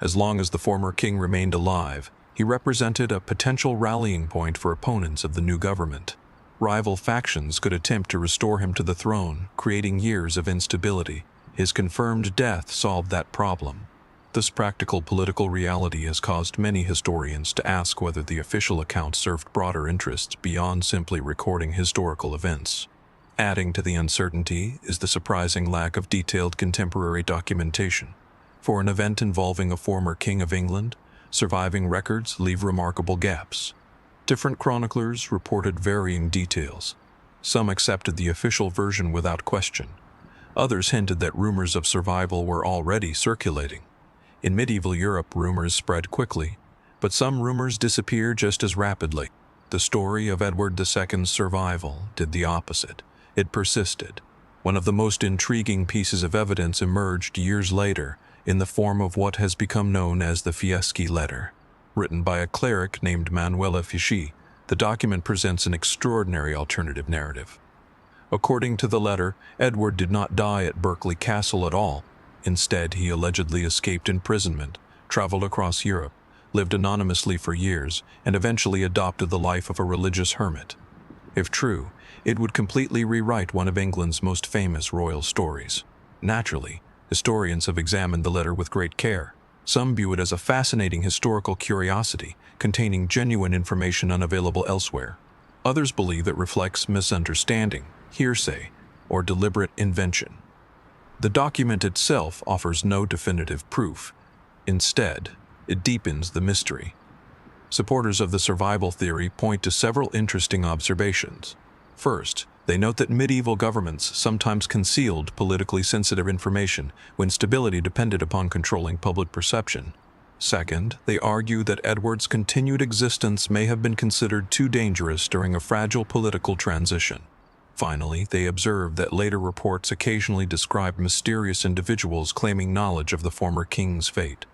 As long as the former king remained alive, he represented a potential rallying point for opponents of the new government. Rival factions could attempt to restore him to the throne, creating years of instability. His confirmed death solved that problem. This practical political reality has caused many historians to ask whether the official account served broader interests beyond simply recording historical events. Adding to the uncertainty is the surprising lack of detailed contemporary documentation. For an event involving a former king of England, surviving records leave remarkable gaps. Different chroniclers reported varying details. Some accepted the official version without question. Others hinted that rumors of survival were already circulating. In medieval Europe, rumors spread quickly, but some rumors disappeared just as rapidly. The story of Edward II's survival did the opposite. It persisted. One of the most intriguing pieces of evidence emerged years later in the form of what has become known as the Fieschi letter. Written by a cleric named Manuela Fieschi, the document presents an extraordinary alternative narrative. According to the letter, Edward did not die at Berkeley Castle at all. Instead, he allegedly escaped imprisonment, traveled across Europe, lived anonymously for years, and eventually adopted the life of a religious hermit. If true, it would completely rewrite one of England's most famous royal stories. Naturally, historians have examined the letter with great care. Some view it as a fascinating historical curiosity, containing genuine information unavailable elsewhere. Others believe it reflects misunderstanding, hearsay, or deliberate invention. The document itself offers no definitive proof. Instead, it deepens the mystery. Supporters of the survival theory point to several interesting observations. First, they note that medieval governments sometimes concealed politically sensitive information when stability depended upon controlling public perception. Second, they argue that Edward's continued existence may have been considered too dangerous during a fragile political transition. Finally, they observe that later reports occasionally describe mysterious individuals claiming knowledge of the former king's fate.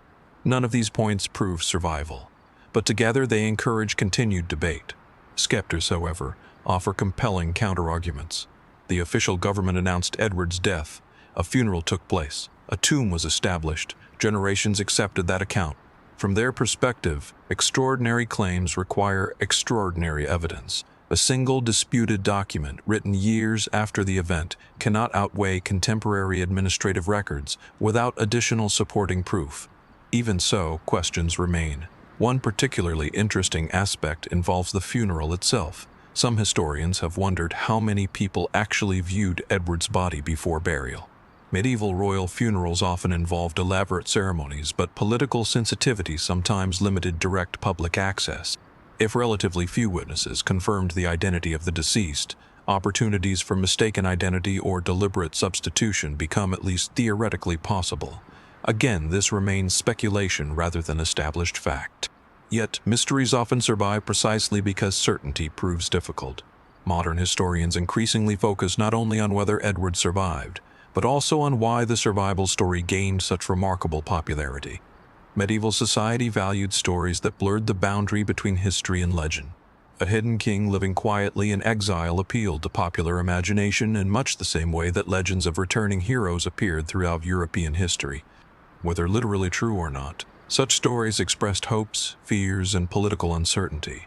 None of these points prove survival, but together they encourage continued debate. Skeptics, however, offer compelling counterarguments. The official government announced Edward's death. A funeral took place. A tomb was established. Generations accepted that account. From their perspective, extraordinary claims require extraordinary evidence. A single disputed document written years after the event cannot outweigh contemporary administrative records without additional supporting proof. Even so, questions remain. One particularly interesting aspect involves the funeral itself. Some historians have wondered how many people actually viewed Edward's body before burial. Medieval royal funerals often involved elaborate ceremonies, but political sensitivity sometimes limited direct public access. If relatively few witnesses confirmed the identity of the deceased, opportunities for mistaken identity or deliberate substitution become at least theoretically possible. Again, this remains speculation rather than established fact. Yet, mysteries often survive precisely because certainty proves difficult. Modern historians increasingly focus not only on whether Edward survived, but also on why the survival story gained such remarkable popularity. Medieval society valued stories that blurred the boundary between history and legend. A hidden king living quietly in exile appealed to popular imagination in much the same way that legends of returning heroes appeared throughout European history. Whether literally true or not, such stories expressed hopes, fears, and political uncertainty.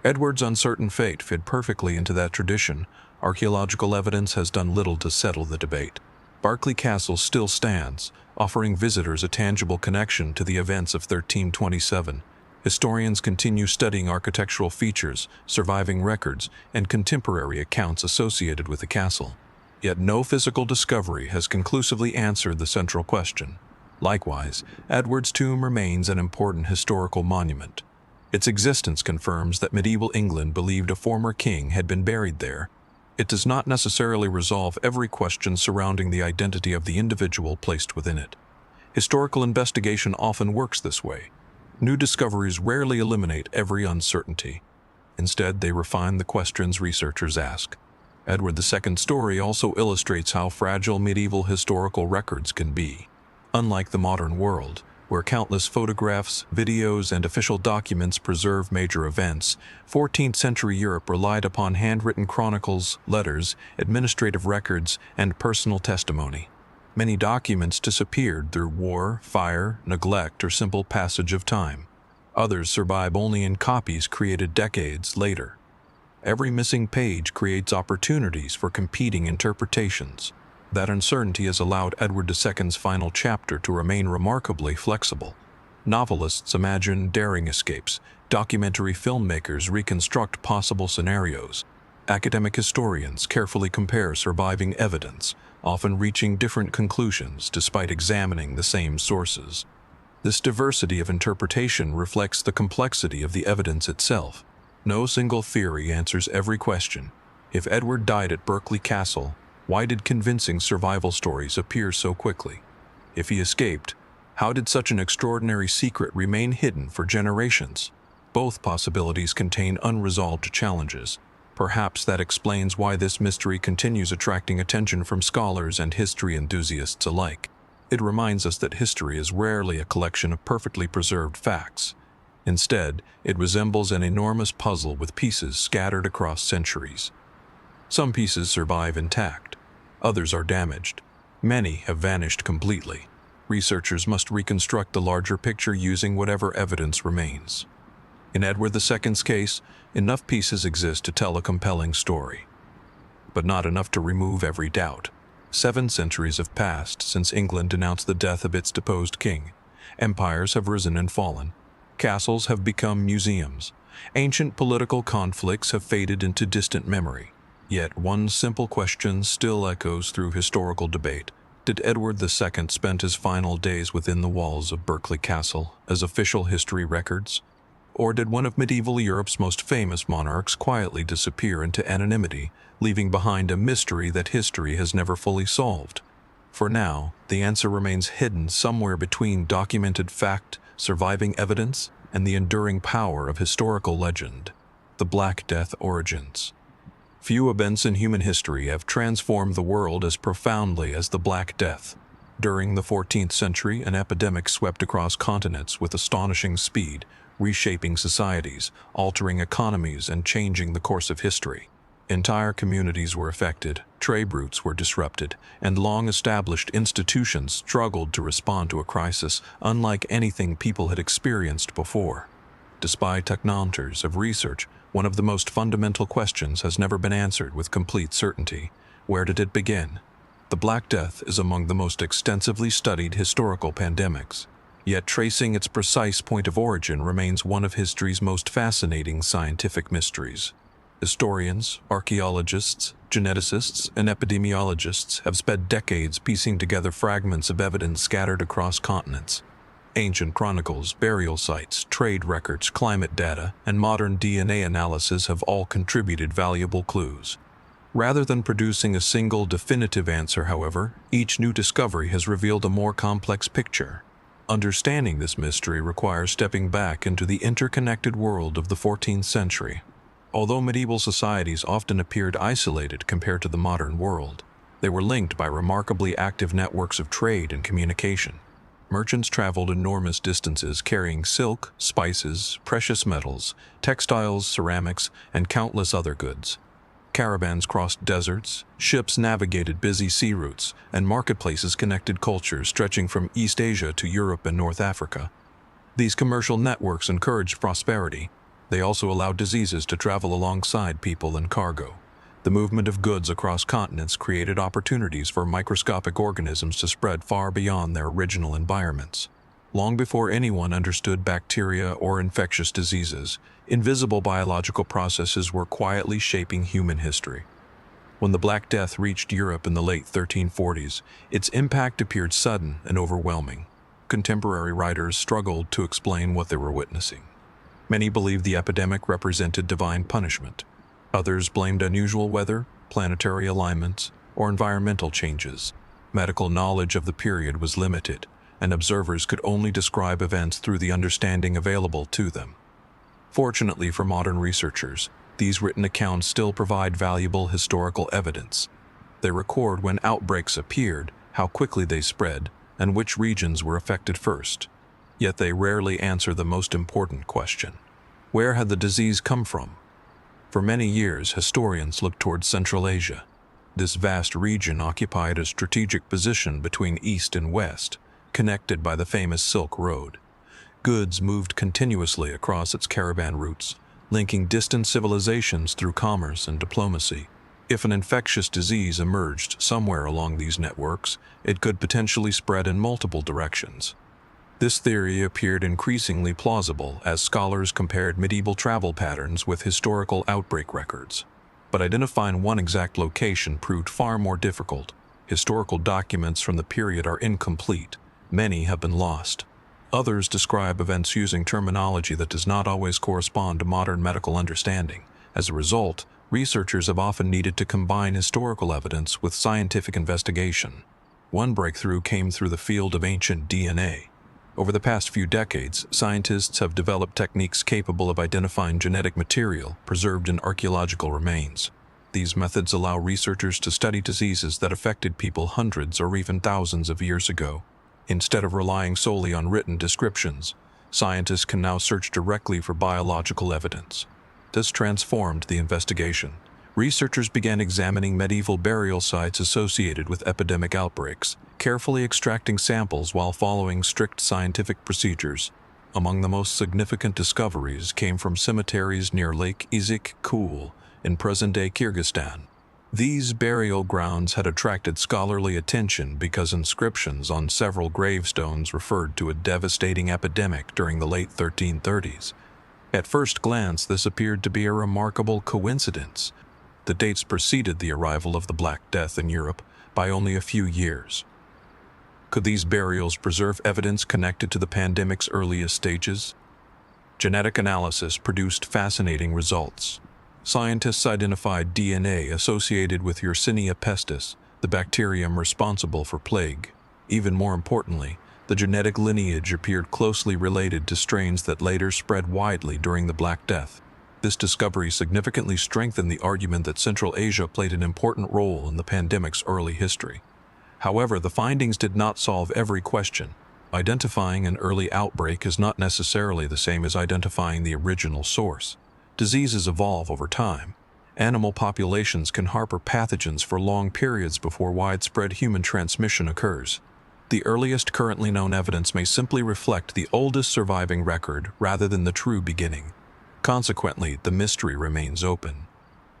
Edward's uncertain fate fit perfectly into that tradition. Archaeological evidence has done little to settle the debate. Berkeley Castle still stands, offering visitors a tangible connection to the events of 1327. Historians continue studying architectural features, surviving records, and contemporary accounts associated with the castle. Yet no physical discovery has conclusively answered the central question. Likewise, Edward's tomb remains an important historical monument. Its existence confirms that medieval England believed a former king had been buried there. It does not necessarily resolve every question surrounding the identity of the individual placed within it. Historical investigation often works this way. New discoveries rarely eliminate every uncertainty. Instead, they refine the questions researchers ask. Edward II's story also illustrates how fragile medieval historical records can be. Unlike the modern world, where countless photographs, videos, and official documents preserve major events, 14th century Europe relied upon handwritten chronicles, letters, administrative records, and personal testimony. Many documents disappeared through war, fire, neglect, or simple passage of time. Others survive only in copies created decades later. Every missing page creates opportunities for competing interpretations. That uncertainty has allowed Edward II's final chapter to remain remarkably flexible. Novelists imagine daring escapes, documentary filmmakers reconstruct possible scenarios. Academic historians carefully compare surviving evidence, often reaching different conclusions despite examining the same sources. This diversity of interpretation reflects the complexity of the evidence itself. No single theory answers every question. If Edward died at Berkeley Castle, why did convincing survival stories appear so quickly? If he escaped, how did such an extraordinary secret remain hidden for generations? Both possibilities contain unresolved challenges. Perhaps that explains why this mystery continues attracting attention from scholars and history enthusiasts alike. It reminds us that history is rarely a collection of perfectly preserved facts. Instead, it resembles an enormous puzzle with pieces scattered across centuries. Some pieces survive intact. Others are damaged. Many have vanished completely. Researchers must reconstruct the larger picture using whatever evidence remains. In Edward II's case, enough pieces exist to tell a compelling story, but not enough to remove every doubt. 7 centuries have passed since England announced the death of its deposed king. Empires have risen and fallen. Castles have become museums. Ancient political conflicts have faded into distant memory. Yet one simple question still echoes through historical debate. Did Edward II spend his final days within the walls of Berkeley Castle as official history records? Or did one of medieval Europe's most famous monarchs quietly disappear into anonymity, leaving behind a mystery that history has never fully solved? For now, the answer remains hidden somewhere between documented fact, surviving evidence, and the enduring power of historical legend. The Black Death origins. Few events in human history have transformed the world as profoundly as the Black Death. During the 14th century, an epidemic swept across continents with astonishing speed, reshaping societies, altering economies, and changing the course of history. Entire communities were affected, trade routes were disrupted, and long-established institutions struggled to respond to a crisis unlike anything people had experienced before. Despite technologies of research, one of the most fundamental questions has never been answered with complete certainty. Where did it begin? The Black Death is among the most extensively studied historical pandemics, yet tracing its precise point of origin remains one of history's most fascinating scientific mysteries. Historians, archaeologists, geneticists, and epidemiologists have spent decades piecing together fragments of evidence scattered across continents. Ancient chronicles, burial sites, trade records, climate data, and modern DNA analysis have all contributed valuable clues. Rather than producing a single definitive answer, however, each new discovery has revealed a more complex picture. Understanding this mystery requires stepping back into the interconnected world of the 14th century. Although medieval societies often appeared isolated compared to the modern world, they were linked by remarkably active networks of trade and communication. Merchants traveled enormous distances carrying silk, spices, precious metals, textiles, ceramics, and countless other goods. Caravans crossed deserts, ships navigated busy sea routes, and marketplaces connected cultures stretching from East Asia to Europe and North Africa. These commercial networks encouraged prosperity. They also allowed diseases to travel alongside people and cargo. The movement of goods across continents created opportunities for microscopic organisms to spread far beyond their original environments. Long before anyone understood bacteria or infectious diseases, invisible biological processes were quietly shaping human history. When the Black Death reached Europe in the late 1340s, its impact appeared sudden and overwhelming. Contemporary writers struggled to explain what they were witnessing. Many believed the epidemic represented divine punishment. Others blamed unusual weather, planetary alignments, or environmental changes. Medical knowledge of the period was limited, and observers could only describe events through the understanding available to them. Fortunately for modern researchers, these written accounts still provide valuable historical evidence. They record when outbreaks appeared, how quickly they spread, and which regions were affected first. Yet they rarely answer the most important question: where had the disease come from? For many years, historians looked towards Central Asia. This vast region occupied a strategic position between East and West, connected by the famous Silk Road. Goods moved continuously across its caravan routes, linking distant civilizations through commerce and diplomacy. If an infectious disease emerged somewhere along these networks, it could potentially spread in multiple directions. This theory appeared increasingly plausible as scholars compared medieval travel patterns with historical outbreak records. But identifying one exact location proved far more difficult. Historical documents from the period are incomplete. Many have been lost. Others describe events using terminology that does not always correspond to modern medical understanding. As a result, researchers have often needed to combine historical evidence with scientific investigation. One breakthrough came through the field of ancient DNA. Over the past few decades, scientists have developed techniques capable of identifying genetic material preserved in archaeological remains. These methods allow researchers to study diseases that affected people hundreds or even thousands of years ago. Instead of relying solely on written descriptions, scientists can now search directly for biological evidence. This transformed the investigation. Researchers began examining medieval burial sites associated with epidemic outbreaks, carefully extracting samples while following strict scientific procedures. Among the most significant discoveries came from cemeteries near Lake Izuk-Kul in present-day Kyrgyzstan. These burial grounds had attracted scholarly attention because inscriptions on several gravestones referred to a devastating epidemic during the late 1330s. At first glance, this appeared to be a remarkable coincidence. The dates preceded the arrival of the Black Death in Europe by only a few years. Could these burials preserve evidence connected to the pandemic's earliest stages? Genetic analysis produced fascinating results. Scientists identified DNA associated with Yersinia pestis, the bacterium responsible for plague. Even more importantly, The genetic lineage appeared closely related to strains that later spread widely during the Black Death. This discovery significantly strengthened the argument that Central Asia played an important role in the pandemic's early history. However, the findings did not solve every question. Identifying an early outbreak is not necessarily the same as identifying the original source. Diseases evolve over time. Animal populations can harbor pathogens for long periods before widespread human transmission occurs. The earliest currently known evidence may simply reflect the oldest surviving record rather than the true beginning. Consequently, the mystery remains open.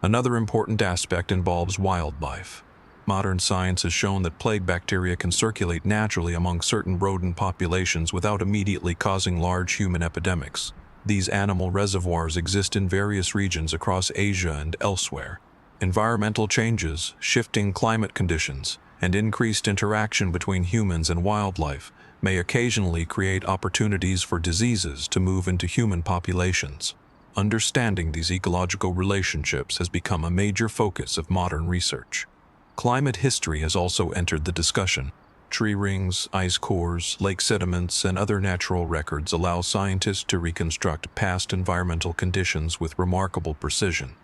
Another important aspect involves wildlife. Modern science has shown that plague bacteria can circulate naturally among certain rodent populations without immediately causing large human epidemics. These animal reservoirs exist in various regions across Asia and elsewhere. Environmental changes, shifting climate conditions, and increased interaction between humans and wildlife may occasionally create opportunities for diseases to move into human populations. Understanding these ecological relationships has become a major focus of modern research. Climate history has also entered the discussion. Tree rings, ice cores, lake sediments, and other natural records allow scientists to reconstruct past environmental conditions with remarkable precision.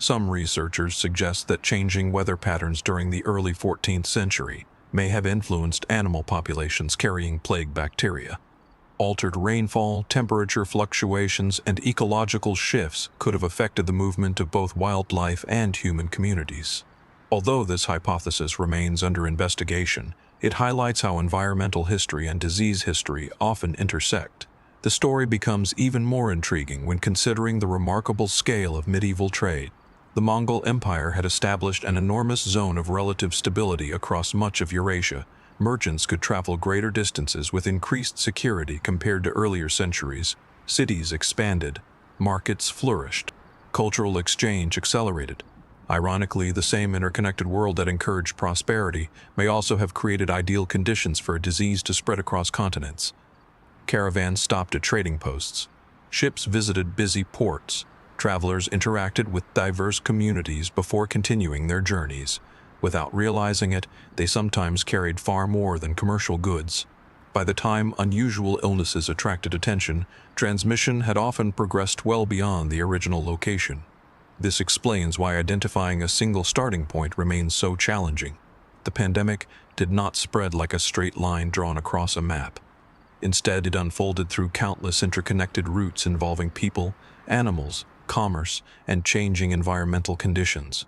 Some researchers suggest that changing weather patterns during the early 14th century may have influenced animal populations carrying plague bacteria. Altered rainfall, temperature fluctuations, and ecological shifts could have affected the movement of both wildlife and human communities. Although this hypothesis remains under investigation, it highlights how environmental history and disease history often intersect. The story becomes even more intriguing when considering the remarkable scale of medieval trade. The Mongol Empire had established an enormous zone of relative stability across much of Eurasia. Merchants could travel greater distances with increased security compared to earlier centuries. Cities expanded, markets flourished, cultural exchange accelerated. Ironically, the same interconnected world that encouraged prosperity may also have created ideal conditions for a disease to spread across continents. Caravans stopped at trading posts. Ships visited busy ports. Travelers interacted with diverse communities before continuing their journeys. Without realizing it, they sometimes carried far more than commercial goods. By the time unusual illnesses attracted attention, transmission had often progressed well beyond the original location. This explains why identifying a single starting point remains so challenging. The pandemic did not spread like a straight line drawn across a map. Instead, it unfolded through countless interconnected routes involving people, animals, commerce, and changing environmental conditions.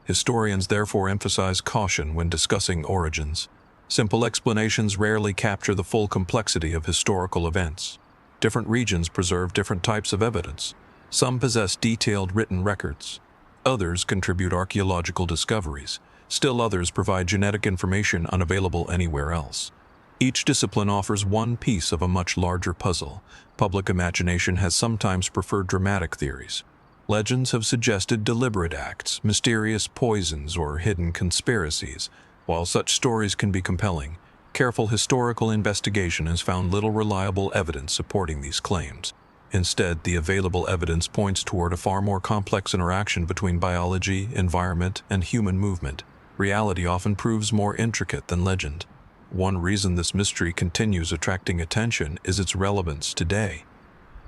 Historians therefore emphasize caution when discussing origins. Simple explanations rarely capture the full complexity of historical events. Different regions preserve different types of evidence. Some possess detailed written records. Others contribute archaeological discoveries. Still others provide genetic information unavailable anywhere else. Each discipline offers one piece of a much larger puzzle. Public imagination has sometimes preferred dramatic theories. Legends have suggested deliberate acts, mysterious poisons, or hidden conspiracies. While such stories can be compelling, careful historical investigation has found little reliable evidence supporting these claims. Instead, the available evidence points toward a far more complex interaction between biology, environment, and human movement. Reality often proves more intricate than legend. One reason this mystery continues attracting attention is its relevance today.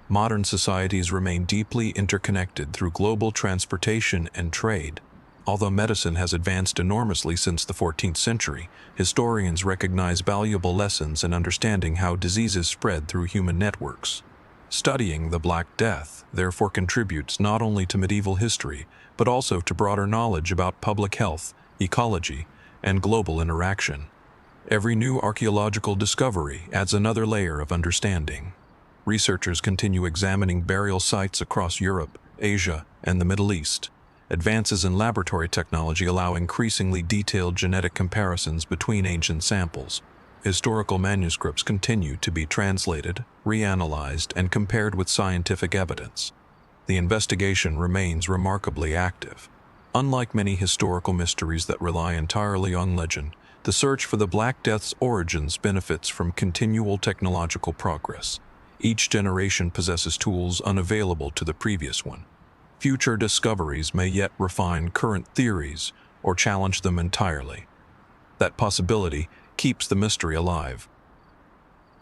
Modern societies remain deeply interconnected through global transportation and trade. Although medicine has advanced enormously since the 14th century, historians recognize valuable lessons in understanding how diseases spread through human networks. Studying the Black Death, therefore, contributes not only to medieval history, but also to broader knowledge about public health, ecology, and global interaction. Every new archaeological discovery adds another layer of understanding. Researchers continue examining burial sites across Europe, Asia, and the Middle East. Advances in laboratory technology allow increasingly detailed genetic comparisons between ancient samples. Historical manuscripts continue to be translated, reanalyzed, and compared with scientific evidence. The investigation remains remarkably active. Unlike many historical mysteries that rely entirely on legend, the search for the Black Death's origins benefits from continual technological progress. Each generation possesses tools unavailable to the previous one. Future discoveries may yet refine current theories or challenge them entirely. That possibility keeps the mystery alive.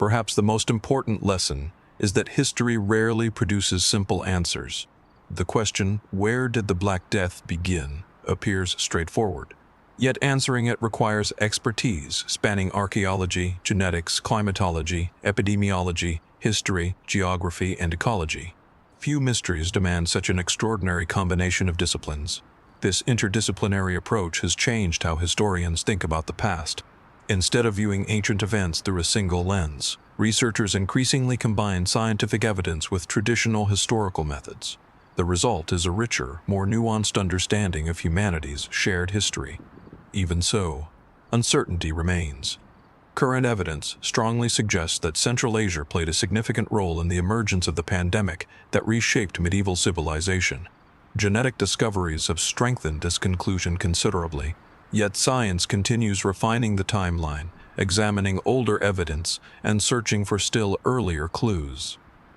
Perhaps the most important lesson is that history rarely produces simple answers. The question, "Where did the Black Death begin?" appears straightforward. Yet answering it requires expertise spanning archaeology, genetics, climatology, epidemiology, history, geography, and ecology. Few mysteries demand such an extraordinary combination of disciplines. This interdisciplinary approach has changed how historians think about the past. Instead of viewing ancient events through a single lens, researchers increasingly combine scientific evidence with traditional historical methods. The result is a richer, more nuanced understanding of humanity's shared history. Even so, uncertainty remains. Current evidence strongly suggests that Central Asia played a significant role in the emergence of the pandemic that reshaped medieval civilization. Genetic discoveries have strengthened this conclusion considerably, yet science continues refining the timeline, examining older evidence, and searching for still earlier clues.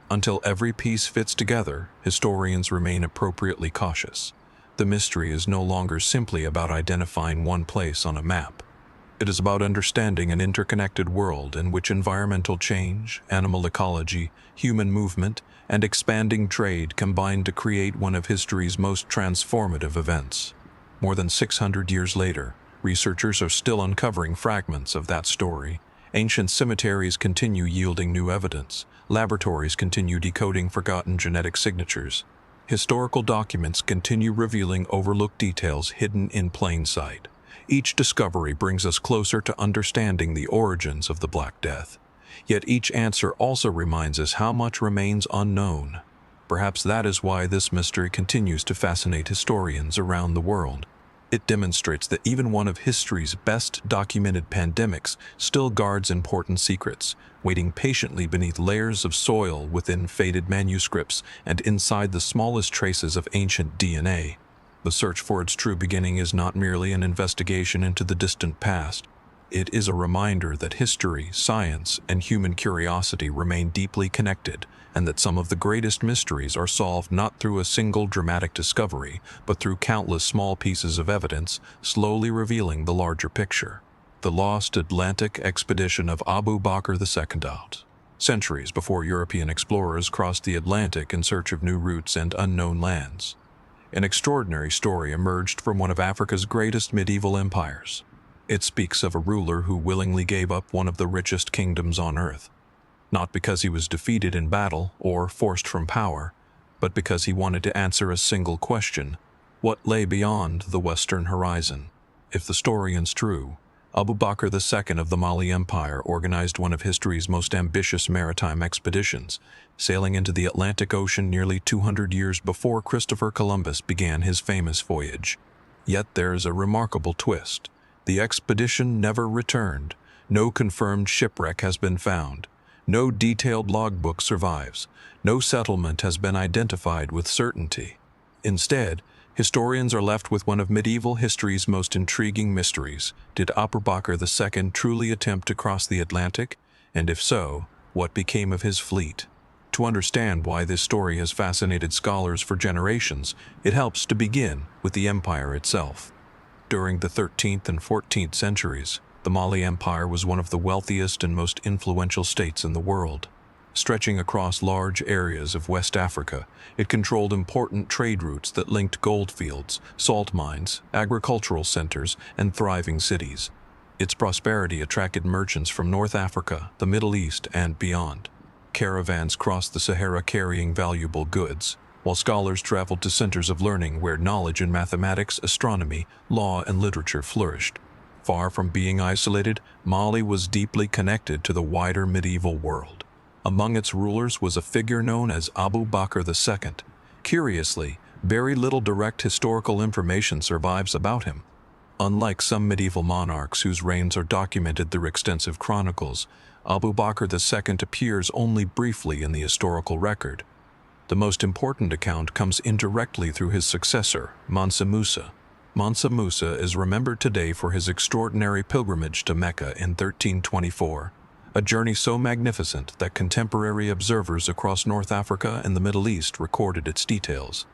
Until every piece fits together, historians remain appropriately cautious. The mystery is no longer simply about identifying one place on a map. It is about understanding an interconnected world in which environmental change, animal ecology, human movement, and expanding trade combine to create one of history's most transformative events. More than 600 years later, researchers are still uncovering fragments of that story. Ancient cemeteries continue yielding new evidence. Laboratories continue decoding forgotten genetic signatures. Historical documents continue revealing overlooked details hidden in plain sight. Each discovery brings us closer to understanding the origins of the Black Death. Yet each answer also reminds us how much remains unknown. Perhaps that is why this mystery continues to fascinate historians around the world. It demonstrates that even one of history's best documented pandemics still guards important secrets, waiting patiently beneath layers of soil within faded manuscripts and inside the smallest traces of ancient DNA. The search for its true beginning is not merely an investigation into the distant past. It is a reminder that history, science, and human curiosity remain deeply connected, and that some of the greatest mysteries are solved not through a single dramatic discovery, but through countless small pieces of evidence, slowly revealing the larger picture. The lost Atlantic expedition of Abu Bakr II out. Centuries before European explorers crossed the Atlantic in search of new routes and unknown lands. An extraordinary story emerged from one of Africa's greatest medieval empires. It speaks of a ruler who willingly gave up one of the richest kingdoms on earth, not because he was defeated in battle or forced from power, but because he wanted to answer a single question: what lay beyond the western horizon? If the story is true, Abu Bakr II of the Mali Empire organized one of history's most ambitious maritime expeditions, sailing into the Atlantic Ocean nearly 200 years before Christopher Columbus began his famous voyage. Yet there is a remarkable twist. The expedition never returned. No confirmed shipwreck has been found. No detailed logbook survives. No settlement has been identified with certainty. Instead, historians are left with one of medieval history's most intriguing mysteries. Did Abu Bakr II truly attempt to cross the Atlantic? And if so, what became of his fleet? To understand why this story has fascinated scholars for generations, it helps to begin with the empire itself. During the 13th and 14th centuries, the Mali Empire was one of the wealthiest and most influential states in the world. Stretching across large areas of West Africa, it controlled important trade routes that linked goldfields, salt mines, agricultural centers, and thriving cities. Its prosperity attracted merchants from North Africa, the Middle East, and beyond. Caravans crossed the Sahara carrying valuable goods, while scholars traveled to centers of learning where knowledge in mathematics, astronomy, law, and literature flourished. Far from being isolated, Mali was deeply connected to the wider medieval world. Among its rulers was a figure known as Abu Bakr II. Curiously, very little direct historical information survives about him. Unlike some medieval monarchs whose reigns are documented through extensive chronicles, Abu Bakr II appears only briefly in the historical record. The most important account comes indirectly through his successor, Mansa Musa. Mansa Musa is remembered today for his extraordinary pilgrimage to Mecca in 1324, a journey so magnificent that contemporary observers across North Africa and the Middle East recorded its details.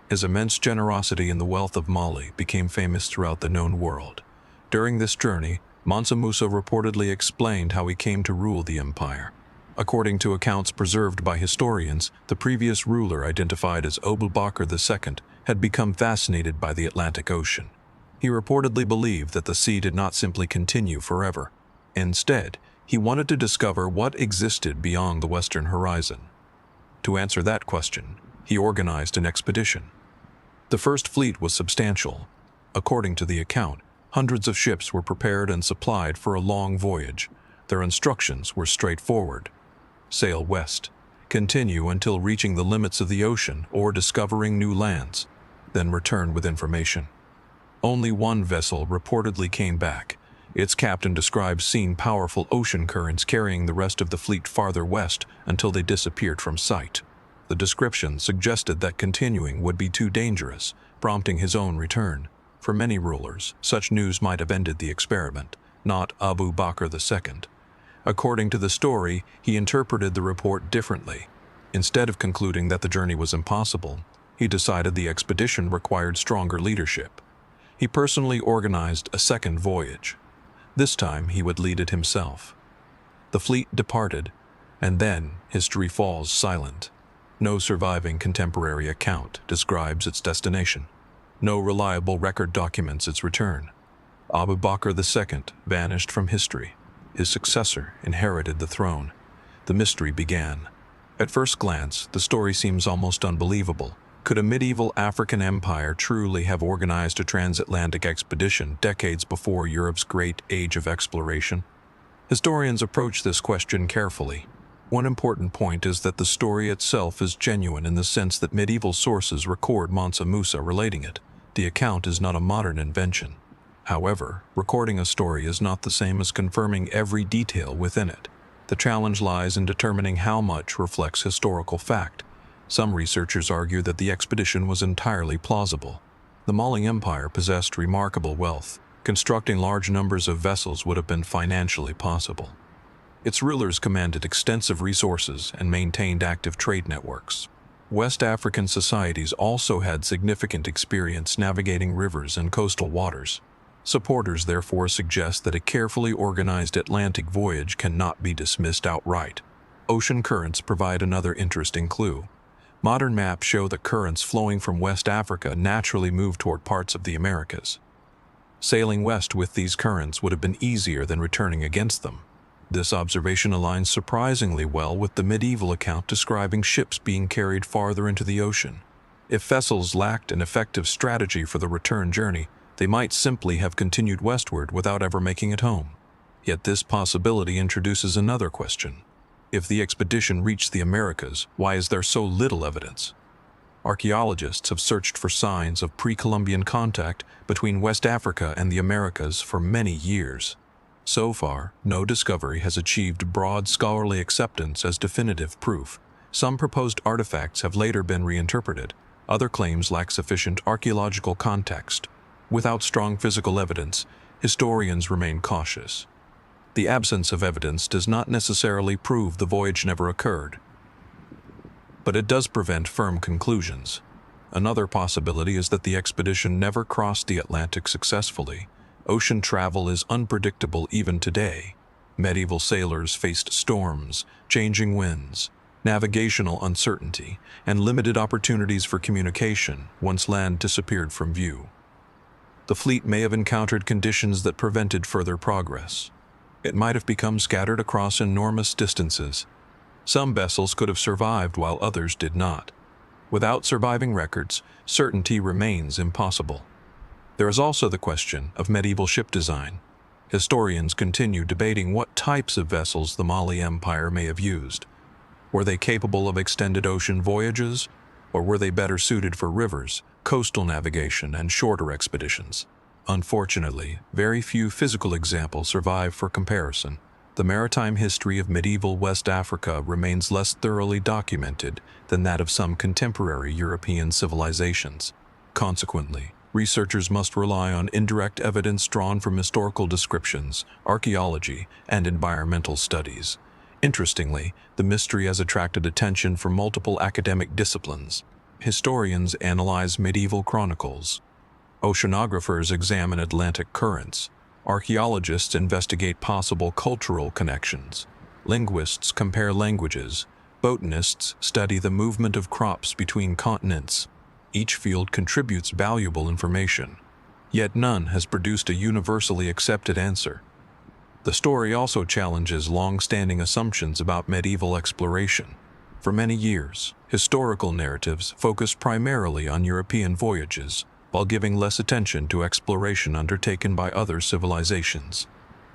His immense generosity and the wealth of Mali became famous throughout the known world. During this journey, Mansa Musa reportedly explained how he came to rule the empire. According to accounts preserved by historians, the previous ruler, identified as Abu Bakr II, had become fascinated by the Atlantic Ocean. He reportedly believed that the sea did not simply continue forever. Instead, he wanted to discover what existed beyond the western horizon. To answer that question, he organized an expedition. The first fleet was substantial. According to the account, hundreds of ships were prepared and supplied for a long voyage. Their instructions were straightforward: sail west, continue until reaching the limits of the ocean or discovering new lands, then return with information. Only one vessel reportedly came back. Its captain described seeing powerful ocean currents carrying the rest of the fleet farther west until they disappeared from sight. The description suggested that continuing would be too dangerous, prompting his own return. For many rulers, such news might have ended the experiment, not Abu Bakr II. According to the story, he interpreted the report differently. Instead of concluding that the journey was impossible, he decided the expedition required stronger leadership. He personally organized a second voyage. This time, he would lead it himself. The fleet departed, and then history falls silent. No surviving contemporary account describes its destination. No reliable record documents its return. Abu Bakr II vanished from history. His successor inherited the throne. The mystery began. At first glance, the story seems almost unbelievable. Could a medieval African empire truly have organized a transatlantic expedition decades before Europe's great age of exploration? Historians approach this question carefully. One important point is that the story itself is genuine in the sense that medieval sources record Mansa Musa relating it. The account is not a modern invention. However, recording a story is not the same as confirming every detail within it. The challenge lies in determining how much reflects historical fact. Some researchers argue that the expedition was entirely plausible. The Mali Empire possessed remarkable wealth. Constructing large numbers of vessels would have been financially possible. Its rulers commanded extensive resources and maintained active trade networks. West African societies also had significant experience navigating rivers and coastal waters. Supporters therefore suggest that a carefully organized Atlantic voyage cannot be dismissed outright. Ocean currents provide another interesting clue. Modern maps show that currents flowing from West Africa naturally move toward parts of the Americas. Sailing west with these currents would have been easier than returning against them. This observation aligns surprisingly well with the medieval account describing ships being carried farther into the ocean. If vessels lacked an effective strategy for the return journey, they might simply have continued westward without ever making it home. Yet this possibility introduces another question. If the expedition reached the Americas, why is there so little evidence? Archaeologists have searched for signs of pre-Columbian contact between West Africa and the Americas for many years. So far, no discovery has achieved broad scholarly acceptance as definitive proof. Some proposed artifacts have later been reinterpreted. Other claims lack sufficient archaeological context. Without strong physical evidence, historians remain cautious. The absence of evidence does not necessarily prove the voyage never occurred, but it does prevent firm conclusions. Another possibility is that the expedition never crossed the Atlantic successfully. Ocean travel is unpredictable even today. Medieval sailors faced storms, changing winds, navigational uncertainty, and limited opportunities for communication once land disappeared from view. The fleet may have encountered conditions that prevented further progress. It might have become scattered across enormous distances. Some vessels could have survived while others did not. Without surviving records, certainty remains impossible. There is also the question of medieval ship design. Historians continue debating what types of vessels the Mali Empire may have used. Were they capable of extended ocean voyages, or were they better suited for rivers, coastal navigation, and shorter expeditions? Unfortunately, very few physical examples survive for comparison. The maritime history of medieval West Africa remains less thoroughly documented than that of some contemporary European civilizations. Consequently, researchers must rely on indirect evidence drawn from historical descriptions, archaeology, and environmental studies. Interestingly, the mystery has attracted attention from multiple academic disciplines. Historians analyze medieval chronicles. Oceanographers examine Atlantic currents. Archaeologists investigate possible cultural connections. Linguists compare languages. Botanists study the movement of crops between continents. Each field contributes valuable information, yet none has produced a universally accepted answer. The story also challenges long-standing assumptions about medieval exploration. For many years, historical narratives focused primarily on European voyages, while giving less attention to exploration undertaken by other civilizations.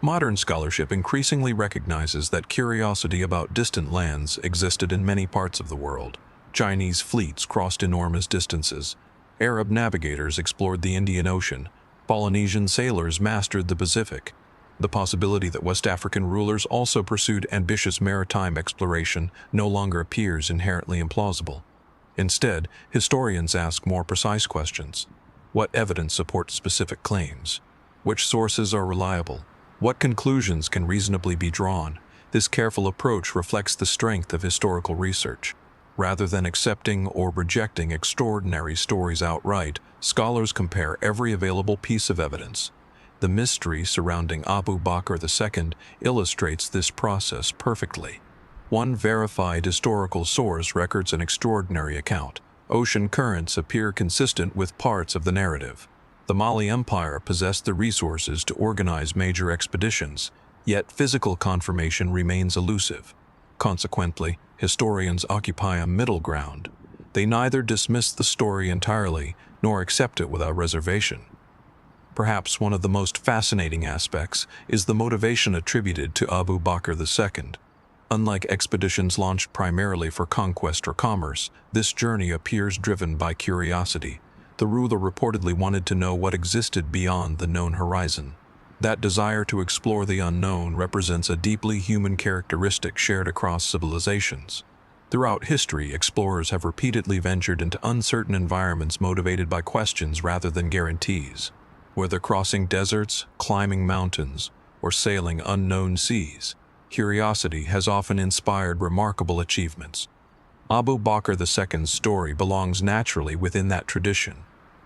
Modern scholarship increasingly recognizes that curiosity about distant lands existed in many parts of the world. Chinese fleets crossed enormous distances. Arab navigators explored the Indian Ocean. Polynesian sailors mastered the Pacific. The possibility that West African rulers also pursued ambitious maritime exploration no longer appears inherently implausible. Instead, historians ask more precise questions. What evidence supports specific claims? Which sources are reliable? What conclusions can reasonably be drawn? This careful approach reflects the strength of historical research. Rather than accepting or rejecting extraordinary stories outright, scholars compare every available piece of evidence. The mystery surrounding Abu Bakr II illustrates this process perfectly. One verified historical source records an extraordinary account. Ocean currents appear consistent with parts of the narrative. The Mali Empire possessed the resources to organize major expeditions, yet physical confirmation remains elusive. Consequently, historians occupy a middle ground. They neither dismiss the story entirely nor accept it without reservation. Perhaps one of the most fascinating aspects is the motivation attributed to Abu Bakr II. Unlike expeditions launched primarily for conquest or commerce, this journey appears driven by curiosity. The ruler reportedly wanted to know what existed beyond the known horizon. That desire to explore the unknown represents a deeply human characteristic shared across civilizations. Throughout history, explorers have repeatedly ventured into uncertain environments motivated by questions rather than guarantees. Whether crossing deserts, climbing mountains, or sailing unknown seas, curiosity has often inspired remarkable achievements. Abu Bakr II's story belongs naturally within that tradition.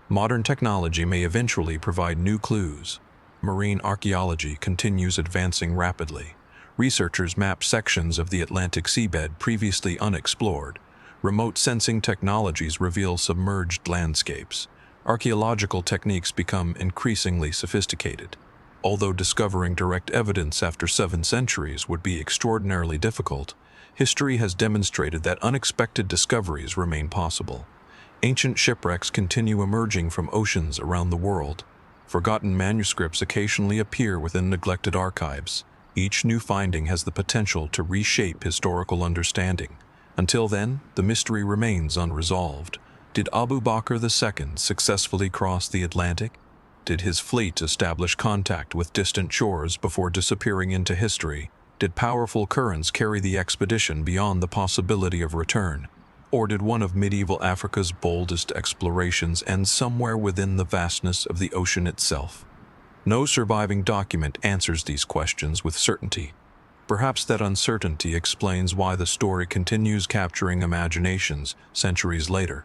Modern technology may eventually provide new clues. Marine archaeology continues advancing rapidly. Researchers map sections of the Atlantic seabed previously unexplored. Remote sensing technologies reveal submerged landscapes. Archaeological techniques become increasingly sophisticated. Although discovering direct evidence after 7 centuries would be extraordinarily difficult, history has demonstrated that unexpected discoveries remain possible. Ancient shipwrecks continue emerging from oceans around the world. Forgotten manuscripts occasionally appear within neglected archives. Each new finding has the potential to reshape historical understanding. Until then, the mystery remains unresolved. Did Abu Bakr II successfully cross the Atlantic? Did his fleet establish contact with distant shores before disappearing into history? Did powerful currents carry the expedition beyond the possibility of return? Or did one of medieval Africa's boldest explorations end somewhere within the vastness of the ocean itself? No surviving document answers these questions with certainty. Perhaps that uncertainty explains why the story continues capturing imaginations centuries later.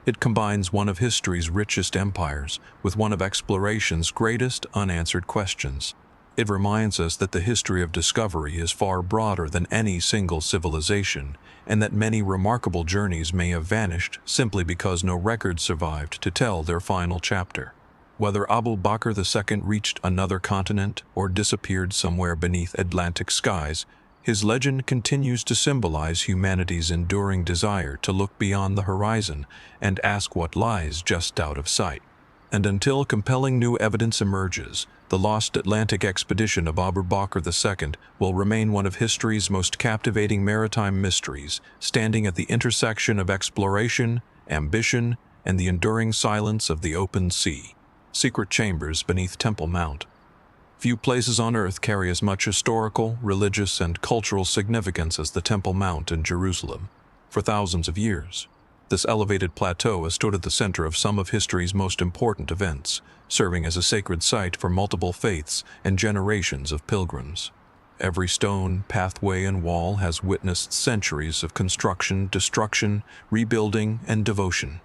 It combines one of history's richest empires with one of exploration's greatest unanswered questions. It reminds us that the history of discovery is far broader than any single civilization, and that many remarkable journeys may have vanished simply because no record survived to tell their final chapter. Whether Abu Bakr II reached another continent or disappeared somewhere beneath Atlantic skies, his legend continues to symbolize humanity's enduring desire to look beyond the horizon and ask what lies just out of sight. And until compelling new evidence emerges, the lost Atlantic expedition of Abu Bakr II will remain one of history's most captivating maritime mysteries, standing at the intersection of exploration, ambition, and the enduring silence of the open sea. Secret chambers beneath Temple Mount. Few places on earth carry as much historical, religious, and cultural significance as the Temple Mount in Jerusalem. For thousands of years, this elevated plateau has stood at the center of some of history's most important events, serving as a sacred site for multiple faiths and generations of pilgrims. Every stone, pathway, and wall has witnessed centuries of construction, destruction, rebuilding, and devotion.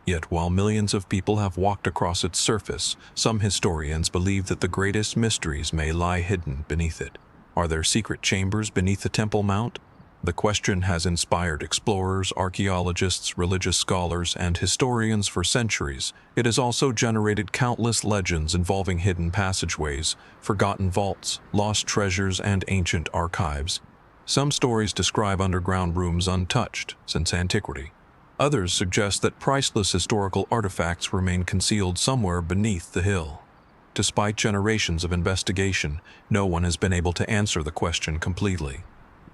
Yet while millions of people have walked across its surface, some historians believe that the greatest mysteries may lie hidden beneath it. Are there secret chambers beneath the Temple Mount? The question has inspired explorers, archaeologists, religious scholars, and historians for centuries. It has also generated countless legends involving hidden passageways, forgotten vaults, lost treasures, and ancient archives. Some stories describe underground rooms untouched since antiquity. Others suggest that priceless historical artifacts remain concealed somewhere beneath the hill. Despite generations of investigation, no one has been able to answer the question completely.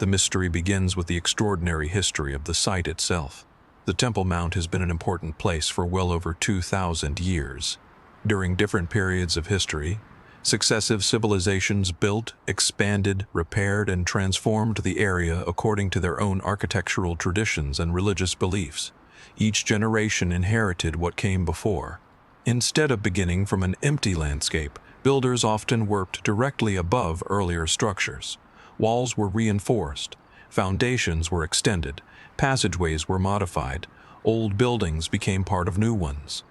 The mystery begins with the extraordinary history of the site itself. The Temple Mount has been an important place for well over 2,000 years. During different periods of history, successive civilizations built, expanded, repaired, and transformed the area according to their own architectural traditions and religious beliefs. Each generation inherited what came before. Instead of beginning from an empty landscape, builders often worked directly above earlier structures. Walls were reinforced, foundations were extended, passageways were modified, old buildings became part of new ones.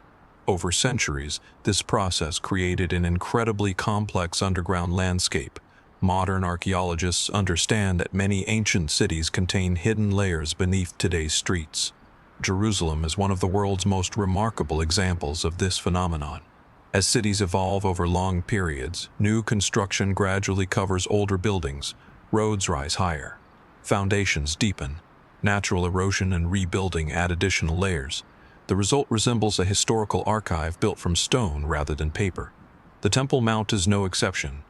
Over centuries, this process created an incredibly complex underground landscape. Modern archaeologists understand that many ancient cities contain hidden layers beneath today's streets. Jerusalem is one of the world's most remarkable examples of this phenomenon. As cities evolve over long periods, new construction gradually covers older buildings, roads rise higher, foundations deepen, natural erosion and rebuilding add additional layers. The result resembles a historical archive built from stone rather than paper. The Temple Mount is no exception.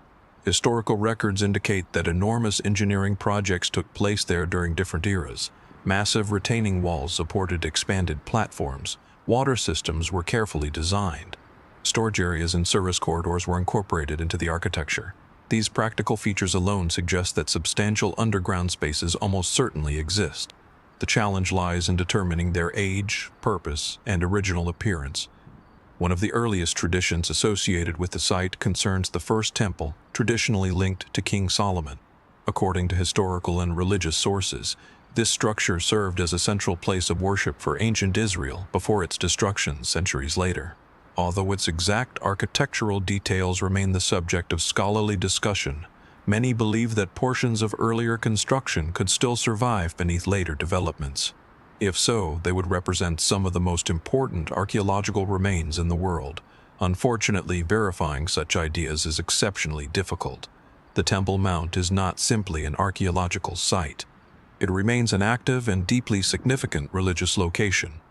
Historical records indicate that enormous engineering projects took place there during different eras. Massive retaining walls supported expanded platforms. Water systems were carefully designed. Storage areas and service corridors were incorporated into the architecture. These practical features alone suggest that substantial underground spaces almost certainly exist. The challenge lies in determining their age, purpose, and original appearance. One of the earliest traditions associated with the site concerns the first temple, traditionally linked to King Solomon. According to historical and religious sources, this structure served as a central place of worship for ancient Israel before its destruction centuries later. Although its exact architectural details remain the subject of scholarly discussion, many believe that portions of earlier construction could still survive beneath later developments. If so, they would represent some of the most important archaeological remains in the world. Unfortunately, verifying such ideas is exceptionally difficult. The Temple Mount is not simply an archaeological site. It remains an active and deeply significant religious location.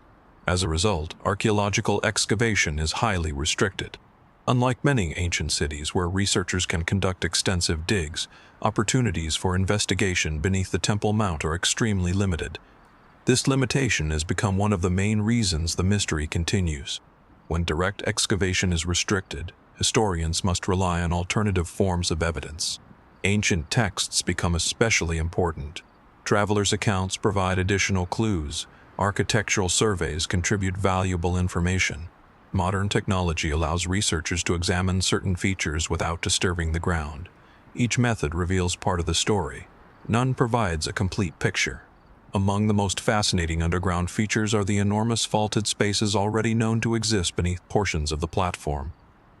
As a result, archaeological excavation is highly restricted. Unlike many ancient cities where researchers can conduct extensive digs, opportunities for investigation beneath the Temple Mount are extremely limited. This limitation has become one of the main reasons the mystery continues. When direct excavation is restricted, historians must rely on alternative forms of evidence. Ancient texts become especially important. Travelers' accounts provide additional clues. Architectural surveys contribute valuable information. Modern technology allows researchers to examine certain features without disturbing the ground. Each method reveals part of the story. None provides a complete picture. Among the most fascinating underground features are the enormous vaulted spaces already known to exist beneath portions of the platform.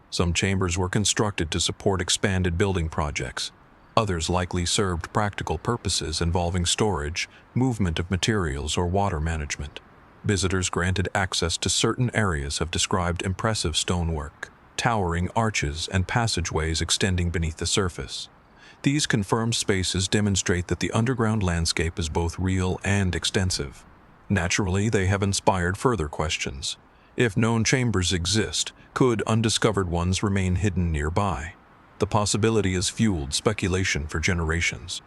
Some chambers were constructed to support expanded building projects. Others likely served practical purposes involving storage, movement of materials, or water management. Visitors granted access to certain areas have described impressive stonework, towering arches, and passageways extending beneath the surface. These confirmed spaces demonstrate that the underground landscape is both real and extensive. Naturally, they have inspired further questions. If known chambers exist, could undiscovered ones remain hidden nearby? The possibility has fueled speculation for generations.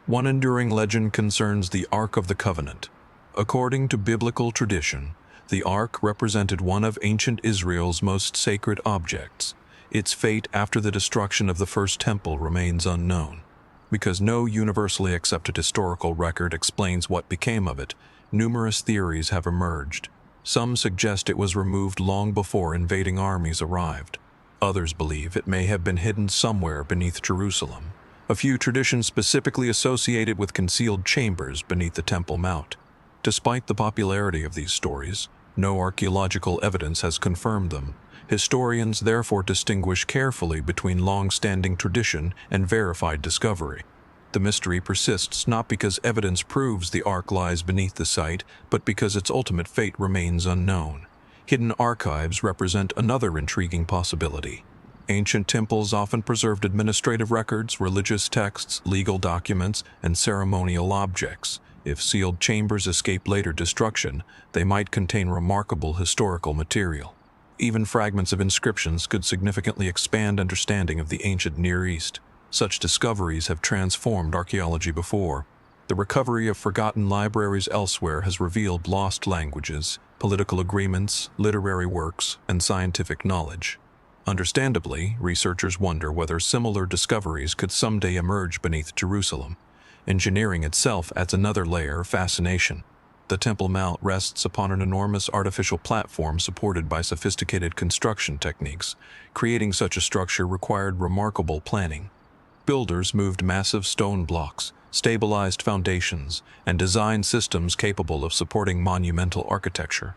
One enduring legend concerns the Ark of the Covenant. According to biblical tradition, the Ark represented one of ancient Israel's most sacred objects. Its fate after the destruction of the first temple remains unknown. Because no universally accepted historical record explains what became of it, numerous theories have emerged. Some suggest it was removed long before invading armies arrived. Others believe it may have been hidden somewhere beneath Jerusalem. A few traditions specifically associate it with concealed chambers beneath the Temple Mount. Despite the popularity of these stories, no archaeological evidence has confirmed them. Historians therefore distinguish carefully between long-standing tradition and verified discovery. The mystery persists not because evidence proves the Ark lies beneath the site, but because its ultimate fate remains unknown. Hidden archives represent another intriguing possibility. Ancient temples often preserved administrative records, religious texts, legal documents, and ceremonial objects. If sealed chambers escape later destruction, they might contain remarkable historical material. Even fragments of inscriptions could significantly expand understanding of the ancient Near East. Such discoveries have transformed archaeology before. The recovery of forgotten libraries elsewhere has revealed lost languages, political agreements, literary works, and scientific knowledge. Understandably, researchers wonder whether similar discoveries could someday emerge beneath Jerusalem. Engineering itself adds another layer of fascination. The Temple Mount rests upon an enormous artificial platform supported by sophisticated construction techniques. Creating such a structure required remarkable planning. Builders moved massive stone blocks, stabilized foundations, and designed systems capable of supporting monumental architecture.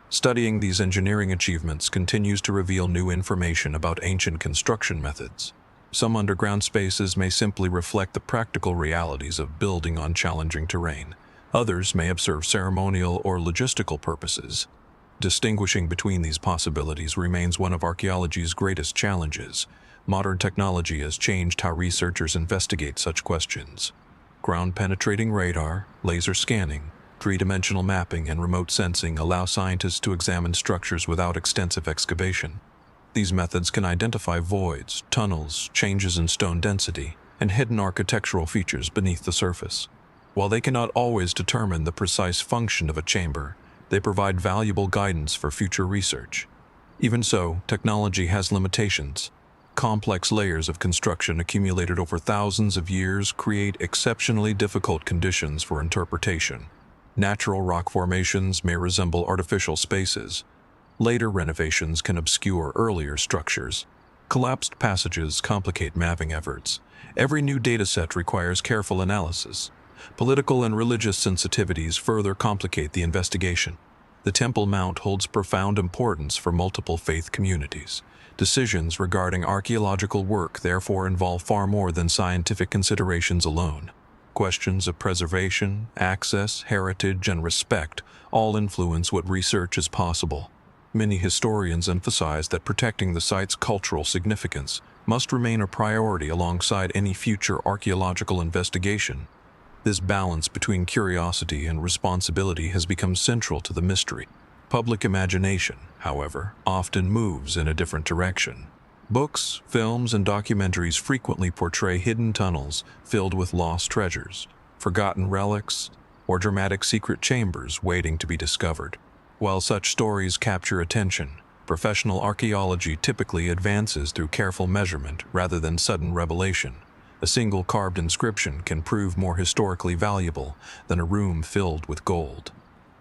Studying these engineering achievements continues to reveal new information about ancient construction methods. Some underground spaces may simply reflect the practical realities of building on challenging terrain. Others may serve ceremonial or logistical purposes. Distinguishing between these possibilities remains one of archaeology's greatest challenges. Modern technology has changed how researchers investigate such questions. Ground-penetrating radar, laser scanning, three-dimensional mapping, and remote sensing allow scientists to examine structures without extensive excavation. These methods can identify voids, tunnels, changes in stone density, and hidden architectural features beneath the surface. While they cannot always determine the precise function of a chamber, they provide valuable guidance for future research. Even so, technology has limitations. Complex layers of construction accumulated over thousands of years create exceptionally difficult conditions for interpretation. Natural rock formations may resemble artificial spaces. Later renovations can obscure earlier structures. Collapsed passages complicate mapping efforts. Every new dataset requires careful analysis. Political and religious sensitivities further complicate the investigation. The Temple Mount holds profound importance for multiple faith communities. Decisions regarding archaeological work therefore involve far more than scientific considerations alone. Questions of preservation, access, heritage, and respect all influence what research is possible. Many historians emphasize that protecting the site's cultural significance must remain a priority alongside any future archaeological investigation. This balance between curiosity and responsibility has become central to the mystery. Public imagination, however, often moves in a different direction. Books, films, and documentaries frequently portray hidden tunnels filled with lost treasures, forgotten relics, or dramatic secret chambers waiting to be discovered. While such stories capture attention, professional archaeology typically advances through careful measurement rather than sudden revelation. A single carved inscription can prove more historically valuable than a room filled with gold.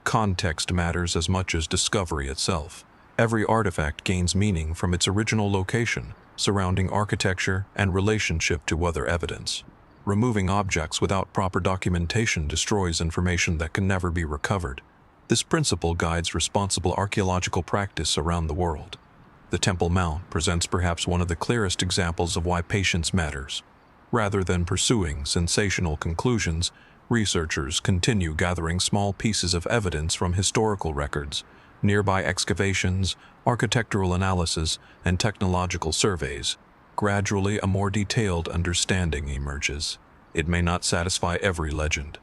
Context matters as much as discovery itself. Every artifact gains meaning from its original location, surrounding architecture, and relationship to other evidence. Removing objects without proper documentation destroys information that can never be recovered. This principle guides responsible archaeological practice around the world. The Temple Mount presents perhaps one of the clearest examples of why patience matters. Rather than pursuing sensational conclusions, researchers continue gathering small pieces of evidence from historical records, nearby excavations, architectural analysis, and technological surveys. Gradually, a more detailed understanding emerges. It may not satisfy every legend,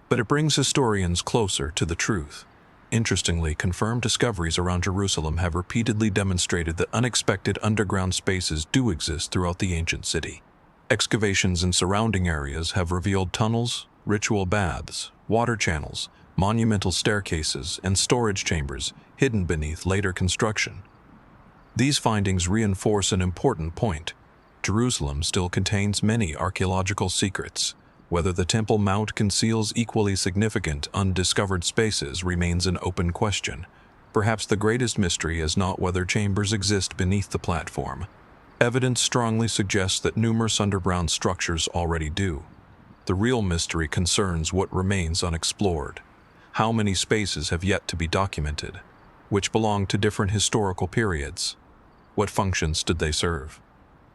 but it brings historians closer to the truth. Interestingly, confirmed discoveries around Jerusalem have repeatedly demonstrated that unexpected underground spaces do exist throughout the ancient city. Excavations in surrounding areas have revealed tunnels, ritual baths, water channels, monumental staircases, and storage chambers hidden beneath later construction. These findings reinforce an important point. Jerusalem still contains many archaeological secrets. Whether the Temple Mount conceals equally significant undiscovered spaces remains an open question. Perhaps the greatest mystery is not whether chambers exist beneath the platform. Evidence strongly suggests that numerous underground structures already do. The real mystery concerns what remains unexplored. How many spaces have yet to be documented, which belong to different historical periods, What functions did they serve?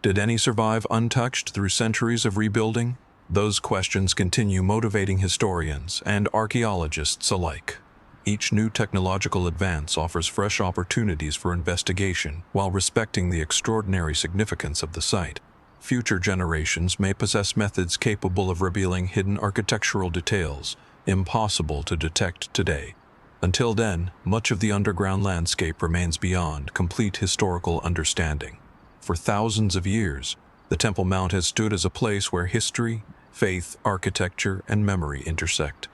Did any survive untouched through centuries of rebuilding? Those questions continue motivating historians and archaeologists alike. Each new technological advance offers fresh opportunities for investigation while respecting the extraordinary significance of the site. Future generations may possess methods capable of revealing hidden architectural details impossible to detect today. Until then, much of the underground landscape remains beyond complete historical understanding. For thousands of years, the Temple Mount has stood as a place where history, faith, architecture, and memory intersect.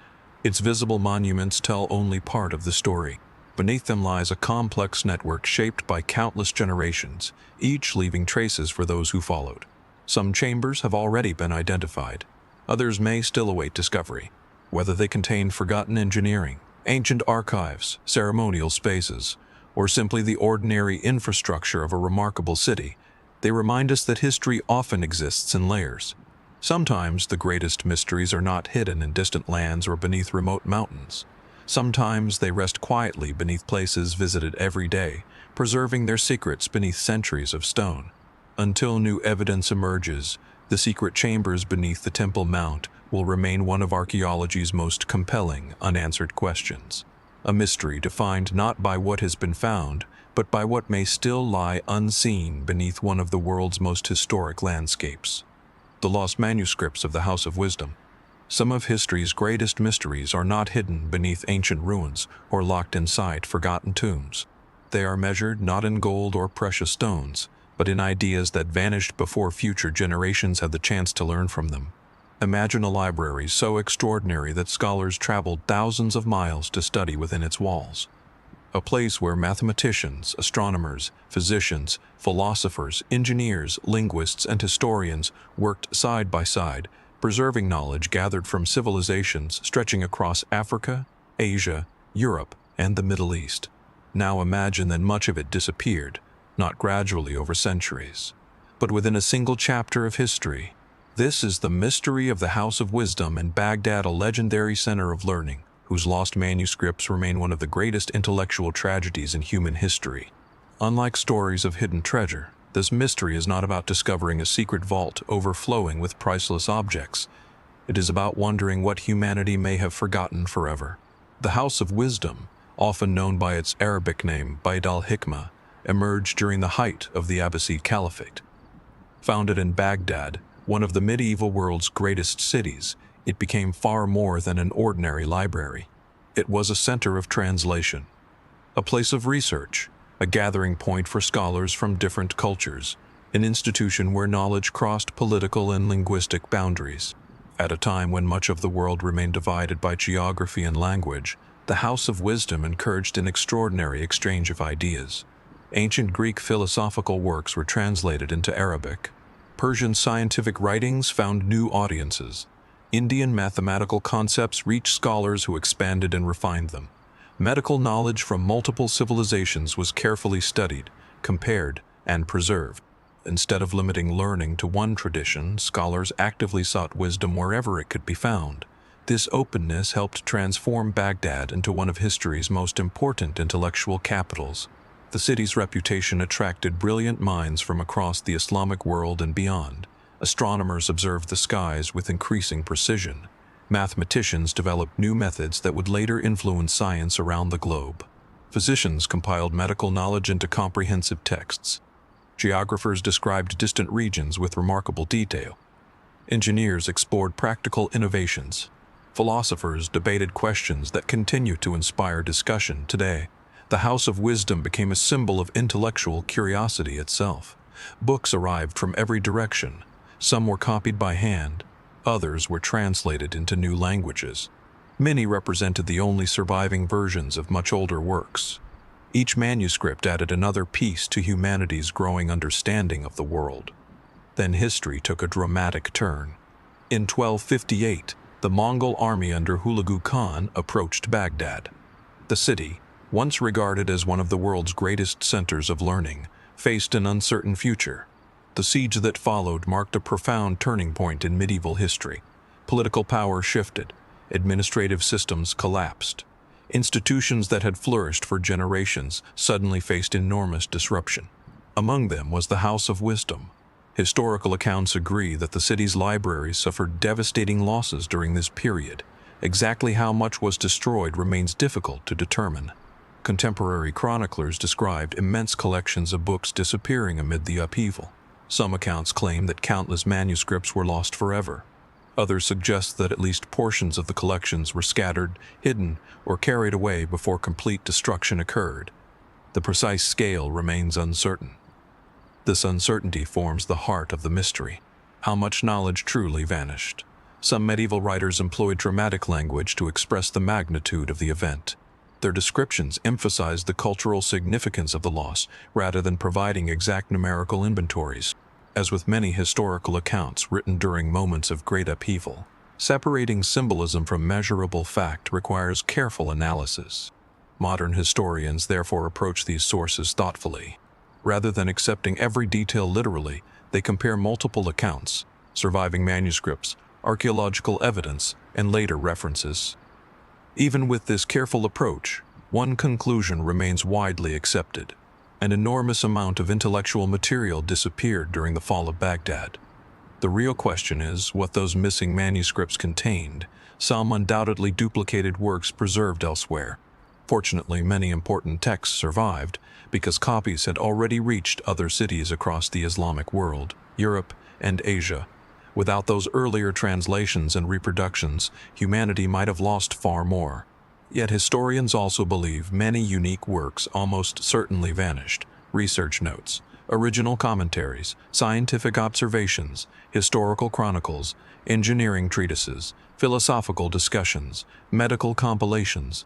Its visible monuments tell only part of the story. Beneath them lies a complex network shaped by countless generations, each leaving traces for those who followed. Some chambers have already been identified. Others may still await discovery. Whether they contain forgotten engineering, ancient archives, ceremonial spaces, or simply the ordinary infrastructure of a remarkable city, they remind us that history often exists in layers. Sometimes the greatest mysteries are not hidden in distant lands or beneath remote mountains. Sometimes they rest quietly beneath places visited every day, preserving their secrets beneath centuries of stone. Until new evidence emerges, the secret chambers beneath the Temple Mount will remain one of archaeology's most compelling, unanswered questions. A mystery defined not by what has been found, but by what may still lie unseen beneath one of the world's most historic landscapes. The lost manuscripts of the House of Wisdom. Some of history's greatest mysteries are not hidden beneath ancient ruins or locked inside forgotten tombs. They are measured not in gold or precious stones, but in ideas that vanished before future generations had the chance to learn from them. Imagine a library so extraordinary that scholars traveled thousands of miles to study within its walls. A place where mathematicians, astronomers, physicians, philosophers, engineers, linguists, and historians worked side by side, preserving knowledge gathered from civilizations stretching across Africa, Asia, Europe, and the Middle East. Now imagine that much of it disappeared, not gradually over centuries, but within a single chapter of history. This is the mystery of the House of Wisdom in Baghdad, a legendary center of learning, whose lost manuscripts remain one of the greatest intellectual tragedies in human history. Unlike stories of hidden treasure, this mystery is not about discovering a secret vault overflowing with priceless objects. It is about wondering what humanity may have forgotten forever. The House of Wisdom, often known by its Arabic name, Bayt al-Hikmah, emerged during the height of the Abbasid Caliphate. Founded in Baghdad, one of the medieval world's greatest cities, it became far more than an ordinary library. It was a center of translation, a place of research, a gathering point for scholars from different cultures, an institution where knowledge crossed political and linguistic boundaries. At a time when much of the world remained divided by geography and language, the House of Wisdom encouraged an extraordinary exchange of ideas. Ancient Greek philosophical works were translated into Arabic. Persian scientific writings found new audiences. Indian mathematical concepts reached scholars who expanded and refined them. Medical knowledge from multiple civilizations was carefully studied, compared, and preserved. Instead of limiting learning to one tradition, scholars actively sought wisdom wherever it could be found. This openness helped transform Baghdad into one of history's most important intellectual capitals. The city's reputation attracted brilliant minds from across the Islamic world and beyond. Astronomers observed the skies with increasing precision. Mathematicians developed new methods that would later influence science around the globe. Physicians compiled medical knowledge into comprehensive texts. Geographers described distant regions with remarkable detail. Engineers explored practical innovations. Philosophers debated questions that continue to inspire discussion today. The House of Wisdom became a symbol of intellectual curiosity itself. Books arrived from every direction. Some were copied by hand. Others were translated into new languages. Many represented the only surviving versions of much older works. Each manuscript added another piece to humanity's growing understanding of the world. Then history took a dramatic turn. In 1258, the Mongol army under Hulagu Khan approached Baghdad. The city, once regarded as one of the world's greatest centers of learning, faced an uncertain future. The siege that followed marked a profound turning point in medieval history. Political power shifted. Administrative systems collapsed. Institutions that had flourished for generations suddenly faced enormous disruption. Among them was the House of Wisdom. Historical accounts agree that the city's libraries suffered devastating losses during this period. Exactly how much was destroyed remains difficult to determine. Contemporary chroniclers described immense collections of books disappearing amid the upheaval. Some accounts claim that countless manuscripts were lost forever. Others suggest that at least portions of the collections were scattered, hidden, or carried away before complete destruction occurred. The precise scale remains uncertain. This uncertainty forms the heart of the mystery. How much knowledge truly vanished? Some medieval writers employed dramatic language to express the magnitude of the event. Their descriptions emphasized the cultural significance of the loss rather than providing exact numerical inventories. As with many historical accounts written during moments of great upheaval, separating symbolism from measurable fact requires careful analysis. Modern historians therefore approach these sources thoughtfully. Rather than accepting every detail literally, they compare multiple accounts, surviving manuscripts, archaeological evidence, and later references. Even with this careful approach, one conclusion remains widely accepted. An enormous amount of intellectual material disappeared during the fall of Baghdad. The real question is what those missing manuscripts contained, some undoubtedly duplicated works preserved elsewhere. Fortunately, many important texts survived because copies had already reached other cities across the Islamic world, Europe, and Asia. Without those earlier translations and reproductions, humanity might have lost far more. Yet historians also believe many unique works almost certainly vanished. Research notes, original commentaries, scientific observations, historical chronicles, engineering treatises, philosophical discussions, medical compilations,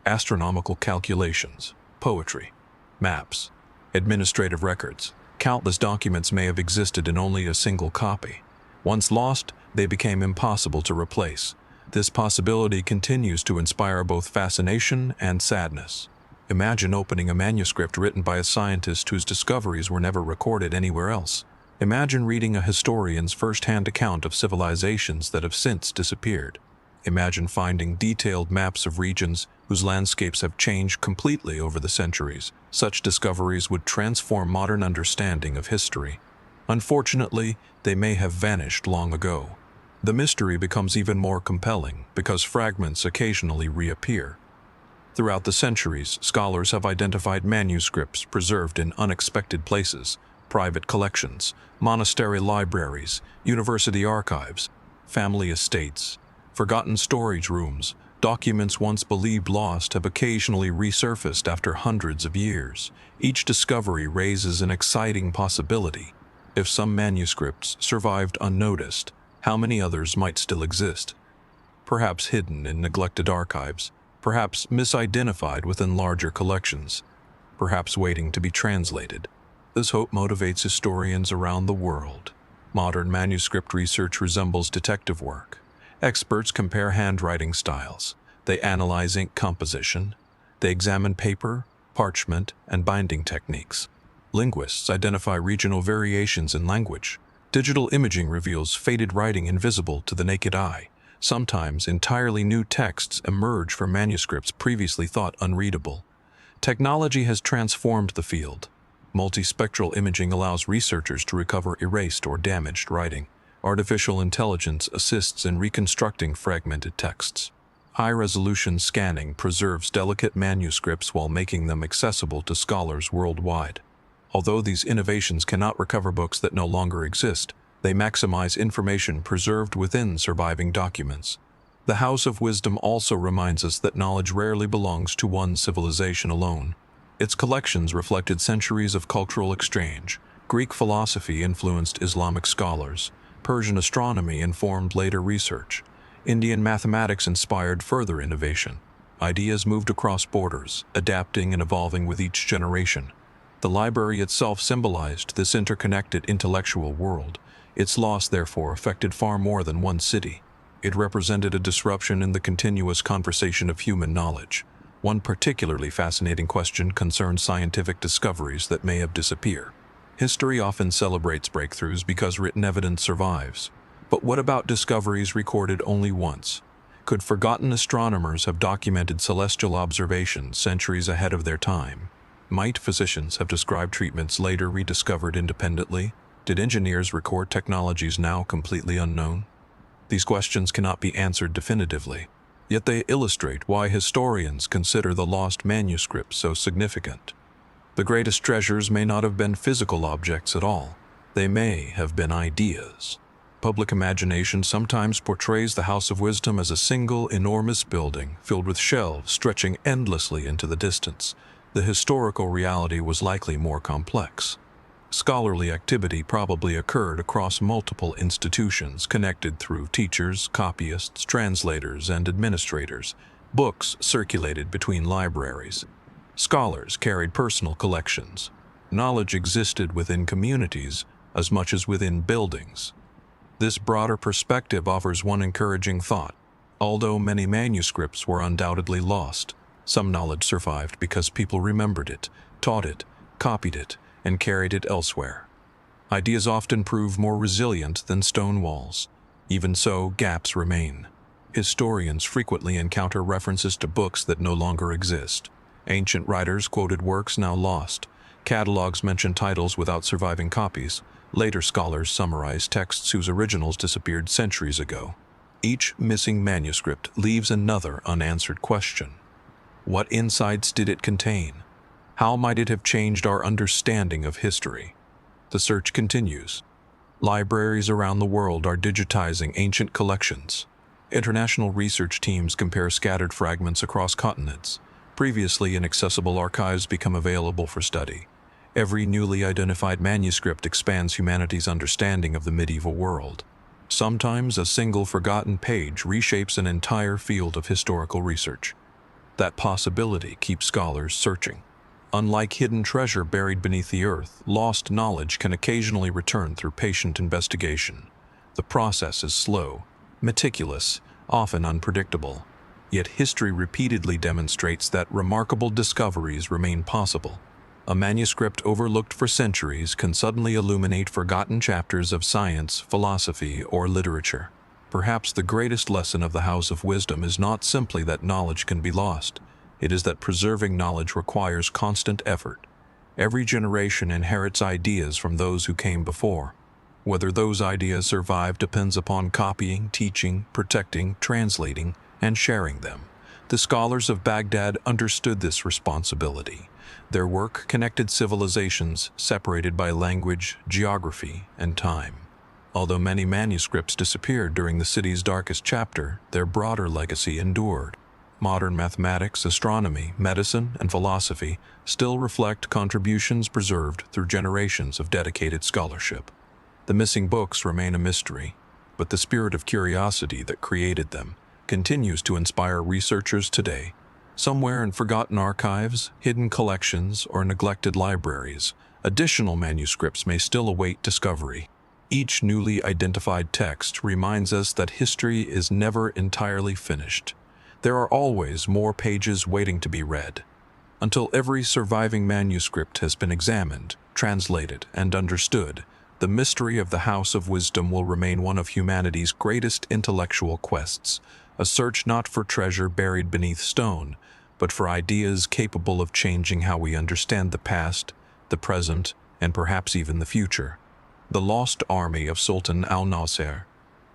astronomical calculations, poetry, maps, administrative records. Countless documents may have existed in only a single copy. Once lost, they became impossible to replace. This possibility continues to inspire both fascination and sadness. Imagine opening a manuscript written by a scientist whose discoveries were never recorded anywhere else. Imagine reading a historian's first-hand account of civilizations that have since disappeared. Imagine finding detailed maps of regions whose landscapes have changed completely over the centuries. Such discoveries would transform modern understanding of history. Unfortunately, they may have vanished long ago. The mystery becomes even more compelling because fragments occasionally reappear. Throughout the centuries, scholars have identified manuscripts preserved in unexpected places: private collections, monastery libraries, university archives, family estates, forgotten storage rooms. Documents once believed lost have occasionally resurfaced after hundreds of years. Each discovery raises an exciting possibility. If some manuscripts survived unnoticed, how many others might still exist? Perhaps hidden in neglected archives, perhaps misidentified within larger collections, perhaps waiting to be translated. This hope motivates historians around the world. Modern manuscript research resembles detective work. Experts compare handwriting styles. They analyze ink composition. They examine paper, parchment, and binding techniques. Linguists identify regional variations in language. Digital imaging reveals faded writing invisible to the naked eye. Sometimes entirely new texts emerge from manuscripts previously thought unreadable. Technology has transformed the field. Multispectral imaging allows researchers to recover erased or damaged writing. Artificial intelligence assists in reconstructing fragmented texts. High-resolution scanning preserves delicate manuscripts while making them accessible to scholars worldwide. Although these innovations cannot recover books that no longer exist, they maximize information preserved within surviving documents. The House of Wisdom also reminds us that knowledge rarely belongs to one civilization alone. Its collections reflected centuries of cultural exchange. Greek philosophy influenced Islamic scholars. Persian astronomy informed later research. Indian mathematics inspired further innovation. Ideas moved across borders, adapting and evolving with each generation. The library itself symbolized this interconnected intellectual world. Its loss, therefore, affected far more than one city. It represented a disruption in the continuous conversation of human knowledge. One particularly fascinating question concerned scientific discoveries that may have disappeared. History often celebrates breakthroughs because written evidence survives. But what about discoveries recorded only once? Could forgotten astronomers have documented celestial observations centuries ahead of their time? Might physicians have described treatments later rediscovered independently? Did engineers record technologies now completely unknown? These questions cannot be answered definitively, yet they illustrate why historians consider the lost manuscripts so significant. The greatest treasures may not have been physical objects at all. They may have been ideas. Public imagination sometimes portrays the House of Wisdom as a single, enormous building filled with shelves stretching endlessly into the distance. The historical reality was likely more complex. Scholarly activity probably occurred across multiple institutions connected through teachers, copyists, translators, and administrators. Books circulated between libraries. Scholars carried personal collections. Knowledge existed within communities as much as within buildings. This broader perspective offers one encouraging thought. Although many manuscripts were undoubtedly lost, some knowledge survived because people remembered it, taught it, copied it, and carried it elsewhere. Ideas often prove more resilient than stone walls. Even so, gaps remain. Historians frequently encounter references to books that no longer exist. Ancient writers quoted works now lost. Catalogs mention titles without surviving copies. Later scholars summarize texts whose originals disappeared centuries ago. Each missing manuscript leaves another unanswered question. What insights did it contain? How might it have changed our understanding of history? The search continues. Libraries around the world are digitizing ancient collections. International research teams compare scattered fragments across continents. Previously inaccessible archives become available for study. Every newly identified manuscript expands humanity's understanding of the medieval world. Sometimes a single forgotten page reshapes an entire field of historical research. That possibility keeps scholars searching. Unlike hidden treasure buried beneath the earth, lost knowledge can occasionally return through patient investigation. The process is slow, meticulous, often unpredictable. Yet history repeatedly demonstrates that remarkable discoveries remain possible. A manuscript overlooked for centuries can suddenly illuminate forgotten chapters of science, philosophy, or literature. Perhaps the greatest lesson of the House of Wisdom is not simply that knowledge can be lost. It is that preserving knowledge requires constant effort. Every generation inherits ideas from those who came before. Whether those ideas survive depends upon copying, teaching, protecting, translating, and sharing them. The scholars of Baghdad understood this responsibility. Their work connected civilizations separated by language, geography, and time. Although many manuscripts disappeared during the city's darkest chapter, their broader legacy endured. Modern mathematics, astronomy, medicine, and philosophy still reflect contributions preserved through generations of dedicated scholarship. The missing books remain a mystery, but the spirit of curiosity that created them continues to inspire researchers today. Somewhere in forgotten archives, hidden collections, or neglected libraries, additional manuscripts may still await discovery. Each newly identified text reminds us that history is never entirely finished. There are always more pages waiting to be read. Until every surviving manuscript has been examined, translated, and understood, the mystery of the House of Wisdom will remain one of humanity's greatest intellectual quests, a search not for treasure buried beneath stone, but for ideas capable of changing how we understand the past, the present, and perhaps even the future. The lost army of Sultan al-Nasir.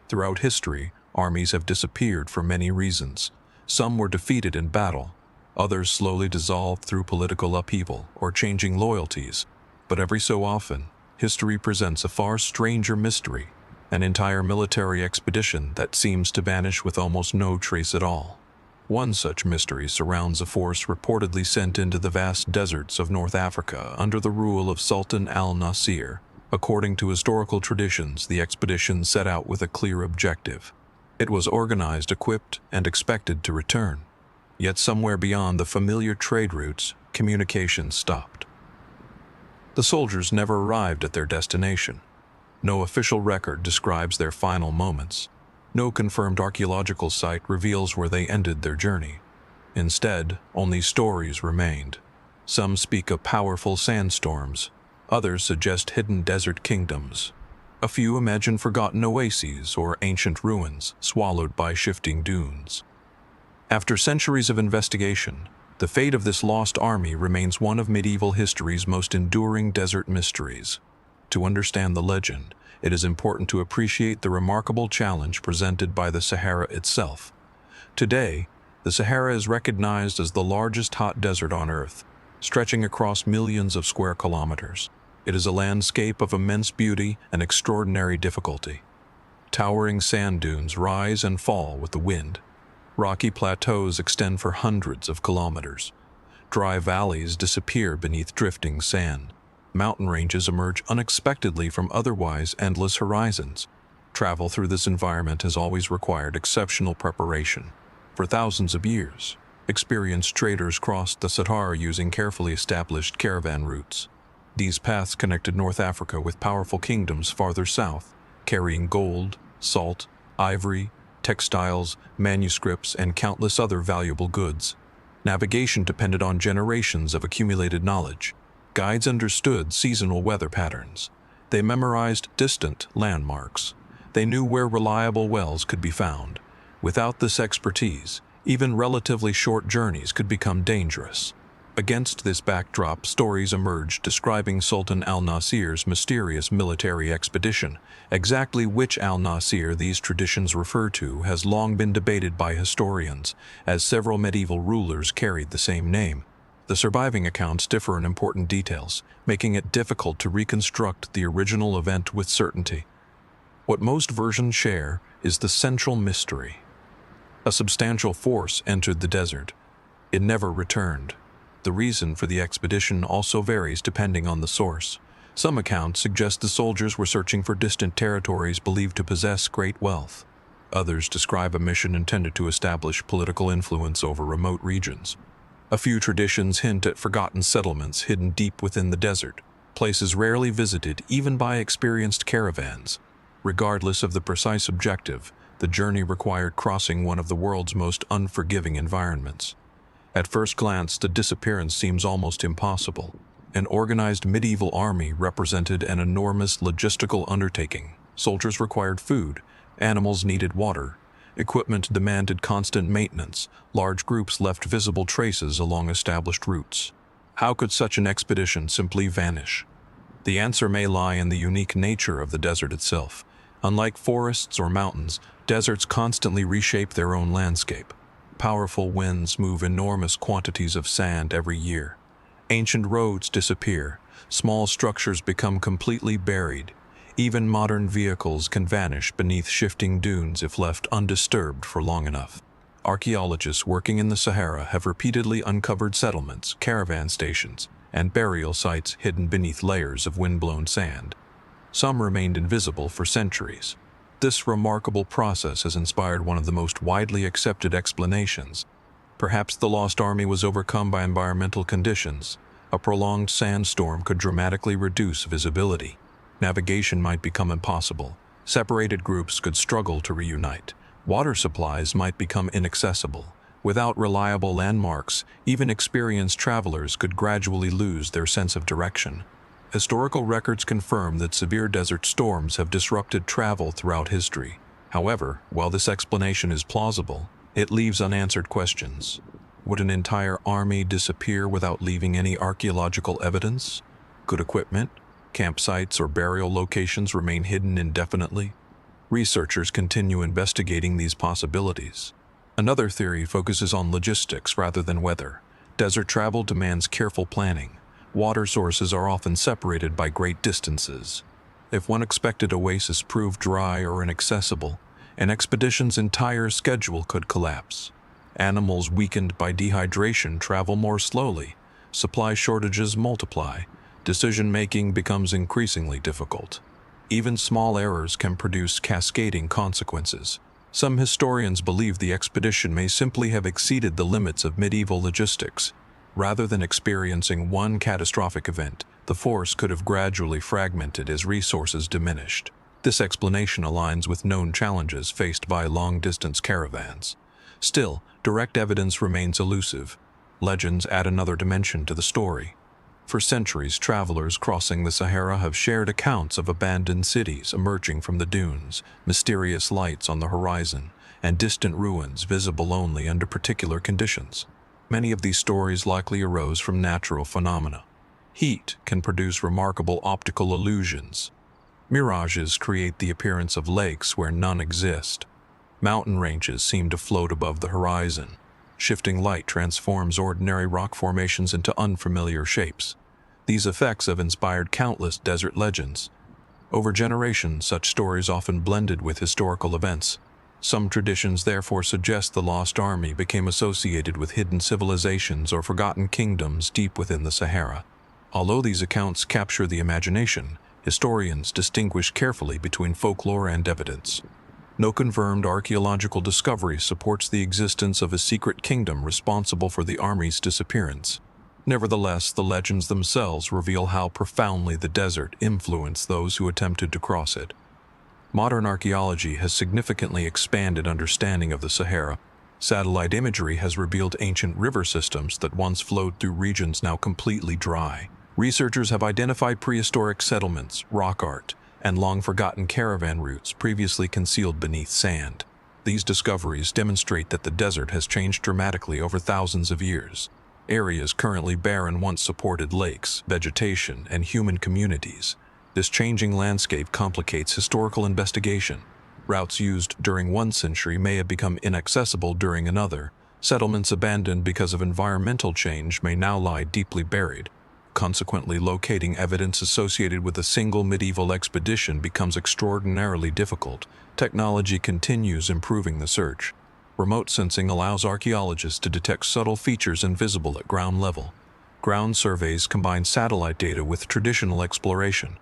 Throughout history, armies have disappeared for many reasons. Some were defeated in battle, others slowly dissolved through political upheaval or changing loyalties. But every so often, history presents a far stranger mystery, an entire military expedition that seems to vanish with almost no trace at all. One such mystery surrounds a force reportedly sent into the vast deserts of North Africa under the rule of Sultan al-Nasir. According to historical traditions, the expedition set out with a clear objective. It was organized, equipped, and expected to return. Yet somewhere beyond the familiar trade routes, communication stopped. The soldiers never arrived at their destination. No official record describes their final moments. No confirmed archaeological site reveals where they ended their journey. Instead, only stories remained. Some speak of powerful sandstorms. Others suggest hidden desert kingdoms. A few imagine forgotten oases or ancient ruins swallowed by shifting dunes. After centuries of investigation, The fate of this lost army remains one of medieval history's most enduring desert mysteries. To understand the legend, it is important to appreciate the remarkable challenge presented by the Sahara itself. Today, the Sahara is recognized as the largest hot desert on Earth, stretching across millions of square kilometers. It is a landscape of immense beauty and extraordinary difficulty. Towering sand dunes rise and fall with the wind. Rocky plateaus extend for hundreds of kilometers. Dry valleys disappear beneath drifting sand. Mountain ranges emerge unexpectedly from otherwise endless horizons. Travel through this environment has always required exceptional preparation. For thousands of years, experienced traders crossed the Sahara using carefully established caravan routes. These paths connected North Africa with powerful kingdoms farther south, carrying gold, salt, ivory, textiles, manuscripts, and countless other valuable goods. Navigation depended on generations of accumulated knowledge. Guides understood seasonal weather patterns. They memorized distant landmarks. They knew where reliable wells could be found. Without this expertise, even relatively short journeys could become dangerous. Against this backdrop, stories emerged describing Sultan al-Nasir's mysterious military expedition. Exactly which al-Nasir these traditions refer to has long been debated by historians, as several medieval rulers carried the same name. The surviving accounts differ in important details, making it difficult to reconstruct the original event with certainty. What most versions share is the central mystery. A substantial force entered the desert. It never returned. The reason for the expedition also varies depending on the source. Some accounts suggest the soldiers were searching for distant territories believed to possess great wealth. Others describe a mission intended to establish political influence over remote regions. A few traditions hint at forgotten settlements hidden deep within the desert, places rarely visited even by experienced caravans. Regardless of the precise objective, the journey required crossing one of the world's most unforgiving environments. At first glance, the disappearance seems almost impossible. An organized medieval army represented an enormous logistical undertaking. Soldiers required food, animals needed water, equipment demanded constant maintenance, large groups left visible traces along established routes. How could such an expedition simply vanish? The answer may lie in the unique nature of the desert itself. Unlike forests or mountains, deserts constantly reshape their own landscape. Powerful winds move enormous quantities of sand every year. Ancient roads disappear. Small structures become completely buried. Even modern vehicles can vanish beneath shifting dunes if left undisturbed for long enough. Archaeologists working in the Sahara have repeatedly uncovered settlements, caravan stations, and burial sites hidden beneath layers of windblown sand. Some remained invisible for centuries. This remarkable process has inspired one of the most widely accepted explanations. Perhaps the lost army was overcome by environmental conditions. A prolonged sandstorm could dramatically reduce visibility. Navigation might become impossible. Separated groups could struggle to reunite. Water supplies might become inaccessible. Without reliable landmarks, even experienced travelers could gradually lose their sense of direction. Historical records confirm that severe desert storms have disrupted travel throughout history. However, while this explanation is plausible, it leaves unanswered questions. Would an entire army disappear without leaving any archaeological evidence? Could equipment, campsites, or burial locations remain hidden indefinitely? Researchers continue investigating these possibilities. Another theory focuses on logistics rather than weather. Desert travel demands careful planning. Water sources are often separated by great distances. If one expected oasis proved dry or inaccessible, an expedition's entire schedule could collapse. Animals weakened by dehydration travel more slowly. Supply shortages multiply. Decision-making becomes increasingly difficult. Even small errors can produce cascading consequences. Some historians believe the expedition may simply have exceeded the limits of medieval logistics. Rather than experiencing one catastrophic event, the force could have gradually fragmented as resources diminished. This explanation aligns with known challenges faced by long-distance caravans. Still, direct evidence remains elusive. Legends add another dimension to the story. For centuries, travelers crossing the Sahara have shared accounts of abandoned cities emerging from the dunes, mysterious lights on the horizon, and distant ruins visible only under particular conditions. Many of these stories likely arose from natural phenomena. Heat can produce remarkable optical illusions. Mirages create the appearance of lakes where none exist. Mountain ranges seem to float above the horizon. Shifting light transforms ordinary rock formations into unfamiliar shapes. These effects have inspired countless desert legends. Over generations, such stories often blended with historical events. Some traditions therefore suggest the Lost Army became associated with hidden civilizations or forgotten kingdoms deep within the Sahara. Although these accounts capture the imagination, historians distinguish carefully between folklore and evidence. No confirmed archaeological discovery supports the existence of a secret kingdom responsible for the army's disappearance. Nevertheless, the legends themselves reveal how profoundly the desert influenced those who attempted to cross it. Modern archaeology has significantly expanded understanding of the Sahara. Satellite imagery has revealed ancient river systems that once flowed through regions now completely dry. Researchers have identified prehistoric settlements, rock art, and long-forgotten caravan routes previously concealed beneath sand. These discoveries demonstrate that the desert has changed dramatically over thousands of years. Areas currently barren once supported lakes, vegetation, and human communities. This changing landscape complicates historical investigation. Routes used during one century may have become inaccessible during another. Settlements abandoned because of environmental change may now lie deeply buried. Consequently, locating evidence associated with a single medieval expedition becomes extraordinarily difficult. Technology continues improving the search. Remote sensing allows archaeologists to detect subtle features invisible at ground level. Ground surveys combine satellite data with traditional exploration.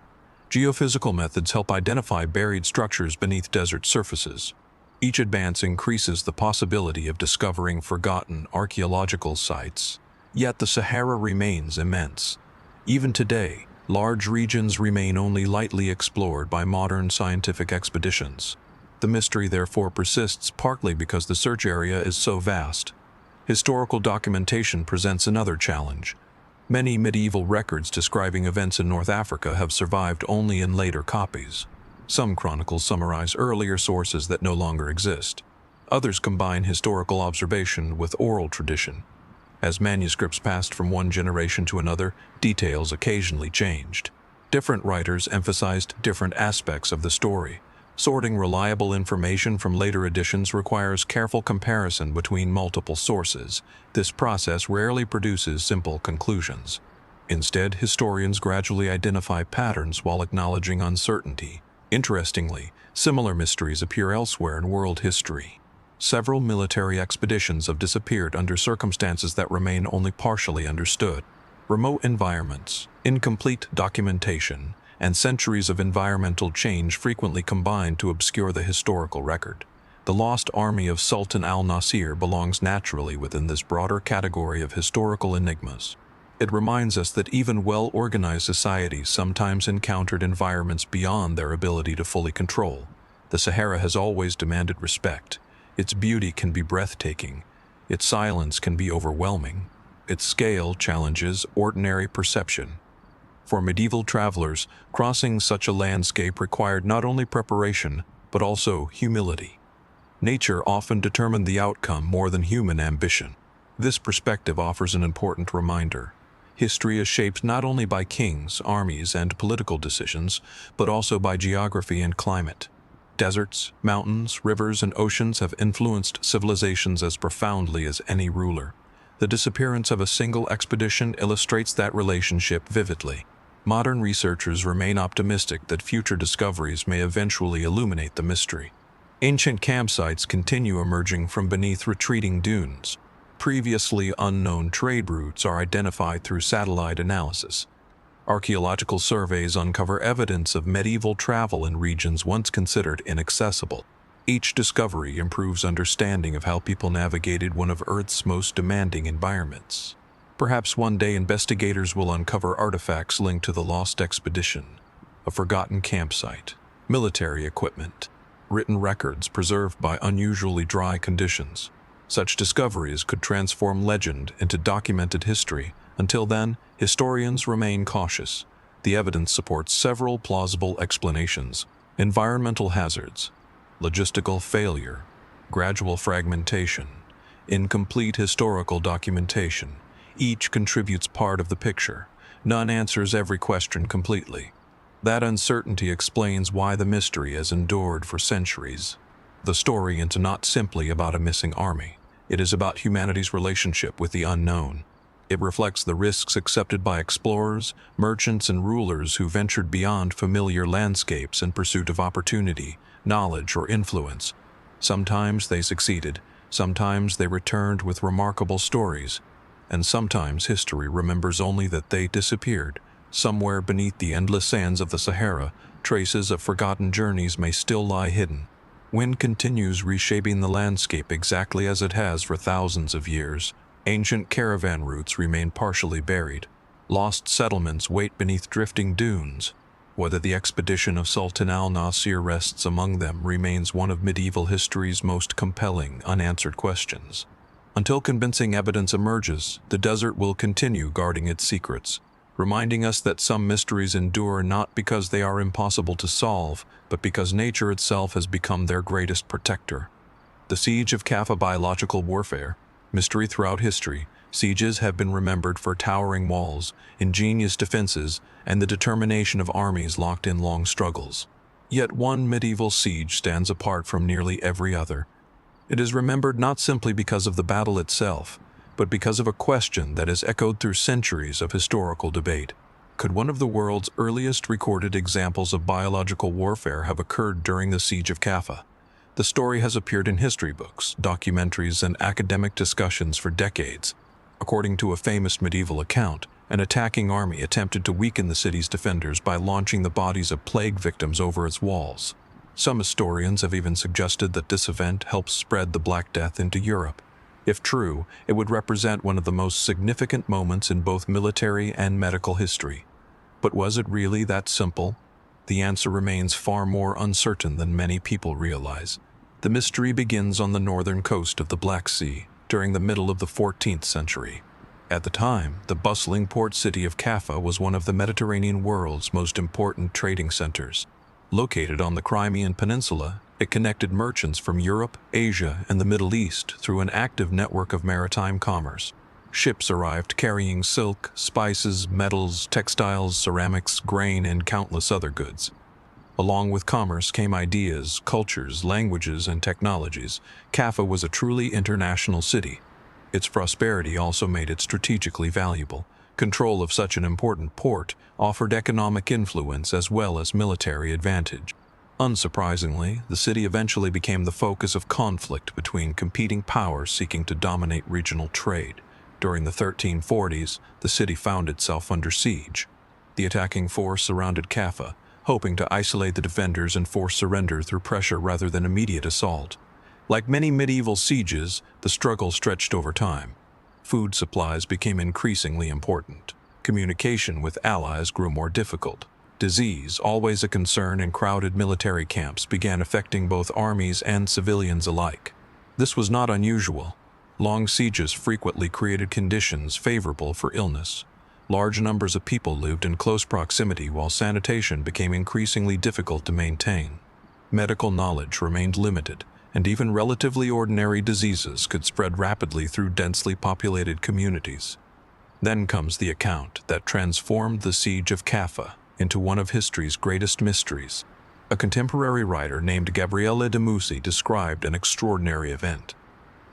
Geophysical methods help identify buried structures beneath desert surfaces. Each advance increases the possibility of discovering forgotten archaeological sites. Yet the Sahara remains immense. Even today, large regions remain only lightly explored by modern scientific expeditions. The mystery therefore persists partly because the search area is so vast. Historical documentation presents another challenge. Many medieval records describing events in North Africa have survived only in later copies. Some chronicles summarize earlier sources that no longer exist. Others combine historical observation with oral tradition. As manuscripts passed from one generation to another, details occasionally changed. Different writers emphasized different aspects of the story. Sorting reliable information from later editions requires careful comparison between multiple sources. This process rarely produces simple conclusions. Instead, historians gradually identify patterns while acknowledging uncertainty. Interestingly, similar mysteries appear elsewhere in world history. Several military expeditions have disappeared under circumstances that remain only partially understood. Remote environments, incomplete documentation, and centuries of environmental change frequently combine to obscure the historical record. The lost army of Sultan al-Nasir belongs naturally within this broader category of historical enigmas. It reminds us that even well-organized societies sometimes encountered environments beyond their ability to fully control. The Sahara has always demanded respect. Its beauty can be breathtaking. Its silence can be overwhelming. Its scale challenges ordinary perception. For medieval travelers, crossing such a landscape required not only preparation, but also humility. Nature often determined the outcome more than human ambition. This perspective offers an important reminder. History is shaped not only by kings, armies, and political decisions, but also by geography and climate. Deserts, mountains, rivers, and oceans have influenced civilizations as profoundly as any ruler. The disappearance of a single expedition illustrates that relationship vividly. Modern researchers remain optimistic that future discoveries may eventually illuminate the mystery. Ancient campsites continue emerging from beneath retreating dunes. Previously unknown trade routes are identified through satellite analysis. Archaeological surveys uncover evidence of medieval travel in regions once considered inaccessible. Each discovery improves understanding of how people navigated one of Earth's most demanding environments. Perhaps one day investigators will uncover artifacts linked to the lost expedition, a forgotten campsite, military equipment, written records preserved by unusually dry conditions. Such discoveries could transform legend into documented history. Until then, historians remain cautious. The evidence supports several plausible explanations: environmental hazards, logistical failure, gradual fragmentation, incomplete historical documentation. Each contributes part of the picture. None answers every question completely. That uncertainty explains why the mystery has endured for centuries. The story is not simply about a missing army. It is about humanity's relationship with the unknown. It reflects the risks accepted by explorers, merchants, and rulers who ventured beyond familiar landscapes in pursuit of opportunity, knowledge, or influence. Sometimes they succeeded, sometimes they returned with remarkable stories, and sometimes history remembers only that they disappeared. Somewhere beneath the endless sands of the Sahara, traces of forgotten journeys may still lie hidden. Wind continues reshaping the landscape exactly as it has for thousands of years. Ancient caravan routes remain partially buried. Lost settlements wait beneath drifting dunes. Whether the expedition of Sultan al-Nasir rests among them remains one of medieval history's most compelling, unanswered questions. Until convincing evidence emerges, the desert will continue guarding its secrets, reminding us that some mysteries endure not because they are impossible to solve, but because nature itself has become their greatest protector. The Siege of Kaffa. Biological warfare. Mystery throughout history, sieges have been remembered for towering walls, ingenious defenses, and the determination of armies locked in long struggles. Yet one medieval siege stands apart from nearly every other. It is remembered not simply because of the battle itself, but because of a question that has echoed through centuries of historical debate. Could one of the world's earliest recorded examples of biological warfare have occurred during the Siege of Kaffa? The story has appeared in history books, documentaries, and academic discussions for decades. According to a famous medieval account, an attacking army attempted to weaken the city's defenders by launching the bodies of plague victims over its walls. Some historians have even suggested that this event helped spread the Black Death into Europe. If true, it would represent one of the most significant moments in both military and medical history. But was it really that simple? The answer remains far more uncertain than many people realize. The mystery begins on the northern coast of the Black Sea during the middle of the 14th century. At the time, the bustling port city of Kaffa was one of the Mediterranean world's most important trading centers. Located on the Crimean Peninsula, it connected merchants from Europe, Asia, and the Middle East through an active network of maritime commerce. Ships arrived carrying silk, spices, metals, textiles, ceramics, grain, and countless other goods. Along with commerce came ideas, cultures, languages, and technologies. Kaffa was a truly international city. Its prosperity also made it strategically valuable. Control of such an important port offered economic influence as well as military advantage. Unsurprisingly, the city eventually became the focus of conflict between competing powers seeking to dominate regional trade. During the 1340s, the city found itself under siege. The attacking force surrounded Kaffa, hoping to isolate the defenders and force surrender through pressure rather than immediate assault. Like many medieval sieges, the struggle stretched over time. Food supplies became increasingly important. Communication with allies grew more difficult. Disease, always a concern in crowded military camps, began affecting both armies and civilians alike. This was not unusual. Long sieges frequently created conditions favorable for illness. Large numbers of people lived in close proximity while sanitation became increasingly difficult to maintain. Medical knowledge remained limited, and even relatively ordinary diseases could spread rapidly through densely populated communities. Then comes the account that transformed the Siege of Kaffa into one of history's greatest mysteries. A contemporary writer named Gabriele de Mussi described an extraordinary event.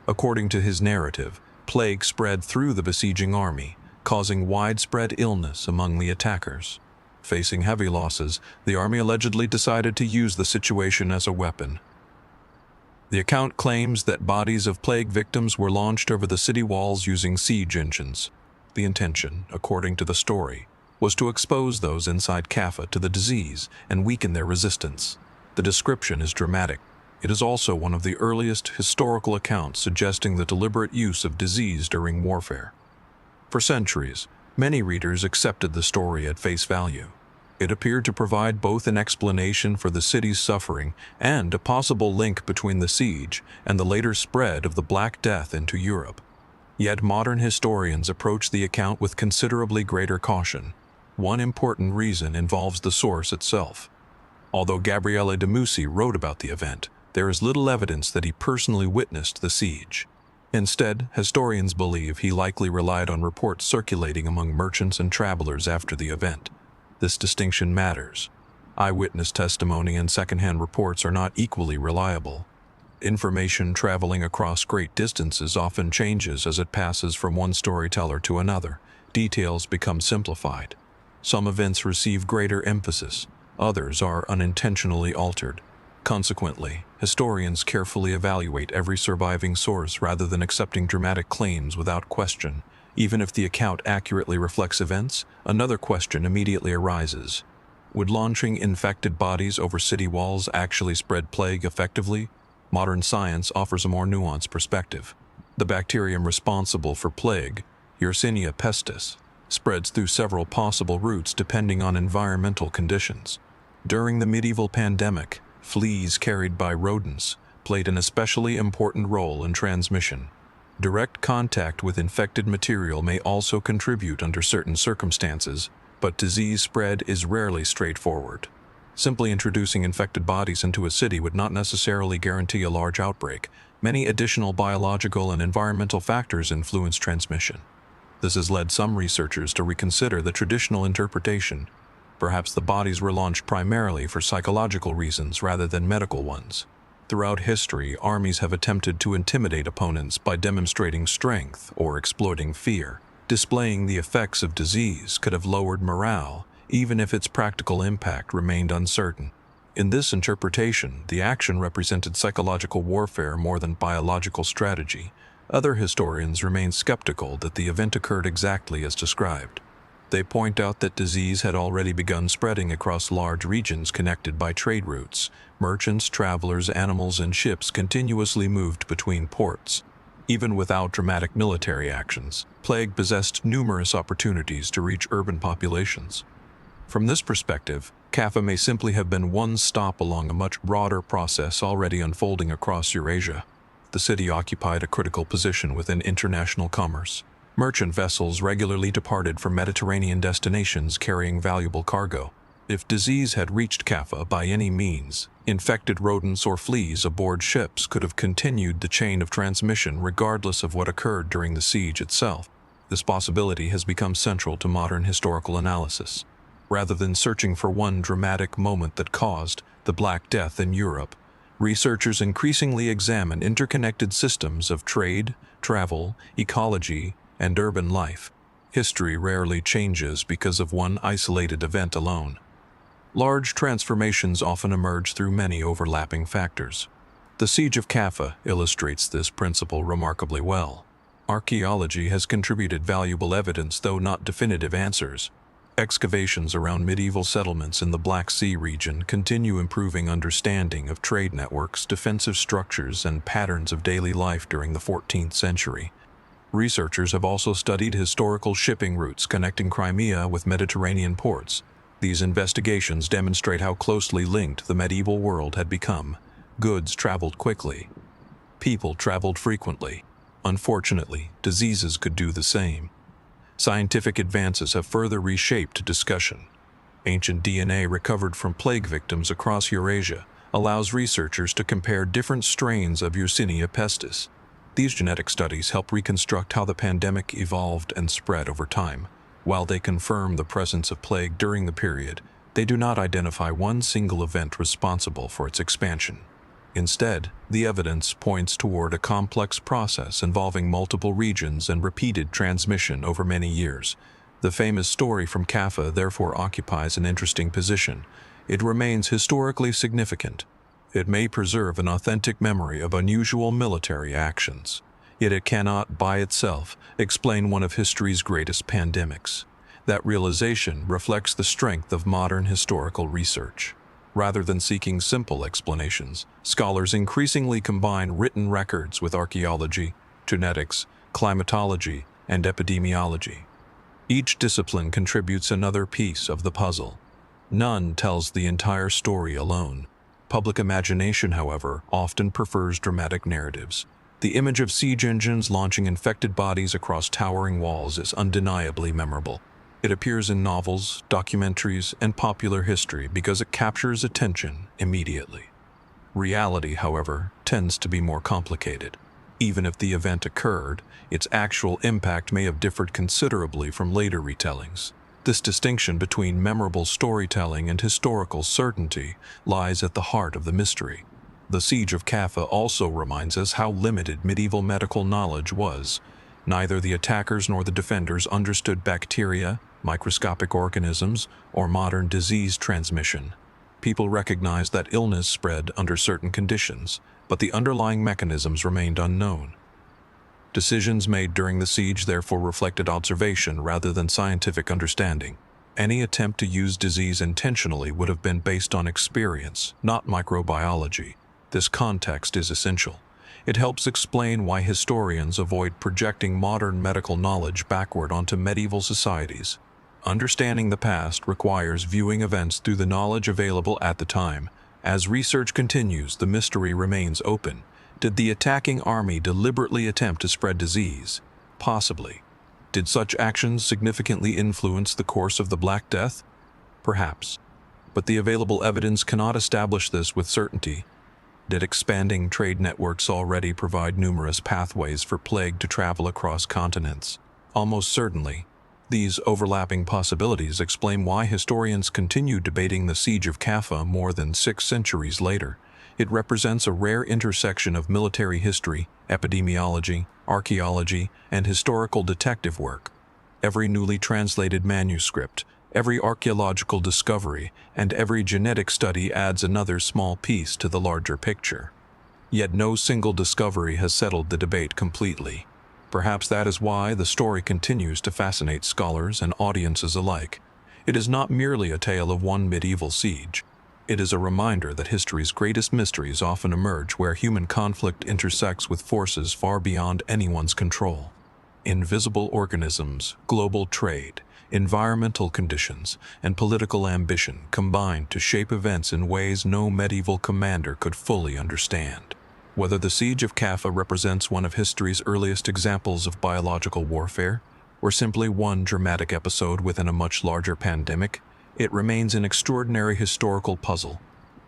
According to his narrative, plague spread through the besieging army, causing widespread illness among the attackers. Facing heavy losses, the army allegedly decided to use the situation as a weapon. The account claims that bodies of plague victims were launched over the city walls using siege engines. The intention, according to the story, was to expose those inside Kaffa to the disease and weaken their resistance. The description is dramatic. It is also one of the earliest historical accounts suggesting the deliberate use of disease during warfare. For centuries, many readers accepted the story at face value. It appeared to provide both an explanation for the city's suffering and a possible link between the siege and the later spread of the Black Death into Europe. Yet modern historians approach the account with considerably greater caution. One important reason involves the source itself. Although Gabriele de Mussi wrote about the event, there is little evidence that he personally witnessed the siege. Instead, historians believe he likely relied on reports circulating among merchants and travelers after the event. This distinction matters. Eyewitness testimony and secondhand reports are not equally reliable. Information traveling across great distances often changes as it passes from one storyteller to another. Details become simplified. Some events receive greater emphasis, others are unintentionally altered. Consequently, historians carefully evaluate every surviving source rather than accepting dramatic claims without question. Even if the account accurately reflects events, another question immediately arises. Would launching infected bodies over city walls actually spread plague effectively? Modern science offers a more nuanced perspective. The bacterium responsible for plague, Yersinia pestis, spreads through several possible routes depending on environmental conditions. During the medieval pandemic, fleas carried by rodents played an especially important role in transmission. Direct contact with infected material may also contribute under certain circumstances, but disease spread is rarely straightforward. Simply introducing infected bodies into a city would not necessarily guarantee a large outbreak. Many additional biological and environmental factors influence transmission. This has led some researchers to reconsider the traditional interpretation. Perhaps the bodies were launched primarily for psychological reasons rather than medical ones. Throughout history, armies have attempted to intimidate opponents by demonstrating strength or exploiting fear. Displaying the effects of disease could have lowered morale, even if its practical impact remained uncertain. In this interpretation, the action represented psychological warfare more than biological strategy. Other historians remain skeptical that the event occurred exactly as described. They point out that disease had already begun spreading across large regions connected by trade routes. Merchants, travelers, animals, and ships continuously moved between ports. Even without dramatic military actions, plague possessed numerous opportunities to reach urban populations. From this perspective, Kaffa may simply have been one stop along a much broader process already unfolding across Eurasia. The city occupied a critical position within international commerce. Merchant vessels regularly departed from Mediterranean destinations carrying valuable cargo. If disease had reached Kaffa by any means, infected rodents or fleas aboard ships could have continued the chain of transmission regardless of what occurred during the siege itself. This possibility has become central to modern historical analysis. Rather than searching for one dramatic moment that caused the Black Death in Europe, researchers increasingly examine interconnected systems of trade, travel, ecology, and urban life. History rarely changes because of one isolated event alone. Large transformations often emerge through many overlapping factors. The Siege of Kaffa illustrates this principle remarkably well. Archaeology has contributed valuable evidence, though not definitive answers. Excavations around medieval settlements in the Black Sea region continue improving understanding of trade networks, defensive structures, and patterns of daily life during the 14th century. Researchers have also studied historical shipping routes connecting Crimea with Mediterranean ports. These investigations demonstrate how closely linked the medieval world had become. Goods traveled quickly. People traveled frequently. Unfortunately, diseases could do the same. Scientific advances have further reshaped discussion. Ancient DNA recovered from plague victims across Eurasia allows researchers to compare different strains of Yersinia pestis. These genetic studies help reconstruct how the pandemic evolved and spread over time. While they confirm the presence of plague during the period, they do not identify one single event responsible for its expansion. Instead, the evidence points toward a complex process involving multiple regions and repeated transmission over many years. The famous story from Kaffa therefore occupies an interesting position. It remains historically significant. It may preserve an authentic memory of unusual military actions, yet it cannot, by itself, explain one of history's greatest pandemics. That realization reflects the strength of modern historical research. Rather than seeking simple explanations, scholars increasingly combine written records with archaeology, genetics, climatology, and epidemiology. Each discipline contributes another piece of the puzzle. None tells the entire story alone. Public imagination, however, often prefers dramatic narratives. The image of siege engines launching infected bodies across towering walls is undeniably memorable. It appears in novels, documentaries, and popular history because it captures attention immediately. Reality, however, tends to be more complicated. Even if the event occurred, its actual impact may have differed considerably from later retellings. This distinction between memorable storytelling and historical certainty lies at the heart of the mystery. The Siege of Kaffa also reminds us how limited medieval medical knowledge was. Neither the attackers nor the defenders understood bacteria, microscopic organisms, or modern disease transmission. People recognized that illness spread under certain conditions, but the underlying mechanisms remained unknown. Decisions made during the siege therefore reflected observation rather than scientific understanding. Any attempt to use disease intentionally would have been based on experience, not microbiology. This context is essential. It helps explain why historians avoid projecting modern medical knowledge backward onto medieval societies. Understanding the past requires viewing events through the knowledge available at the time. As research continues, the mystery remains open. Did the attacking army deliberately attempt to spread disease? Possibly. Did such actions significantly influence the course of the Black Death? Perhaps. But the available evidence cannot establish this with certainty. Did expanding trade networks already provide numerous pathways for plague to travel across continents? Almost certainly. These overlapping possibilities explain why historians continue debating the Siege of Kaffa more than 6 centuries later. It represents a rare intersection of military history, epidemiology, archaeology, and historical detective work. Every newly translated manuscript, every archaeological discovery, and every genetic study adds another small piece to the larger picture. Yet no single discovery has settled the debate completely. Perhaps that is why the story continues to fascinate scholars and audiences alike. It is not merely a tale of one medieval siege. It is a reminder that history's greatest mysteries often emerge where human conflict intersects with forces far beyond anyone's control. Invisible organisms, global trade, environmental conditions, and political ambition combine to shape events in ways no medieval commander could fully understand. Whether the Siege of Kaffa represents one of history's earliest examples of biological warfare, or simply one dramatic episode within a much larger pandemic, it remains an extraordinary historical puzzle.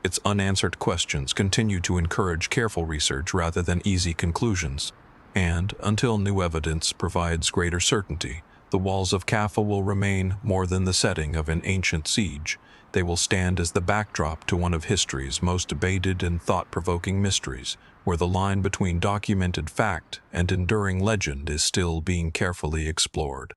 Its unanswered questions continue to encourage careful research rather than easy conclusions. And, until new evidence provides greater certainty, the walls of Kaffa will remain more than the setting of an ancient siege. They will stand as the backdrop to one of history's most debated and thought-provoking mysteries, where the line between documented fact and enduring legend is still being carefully explored.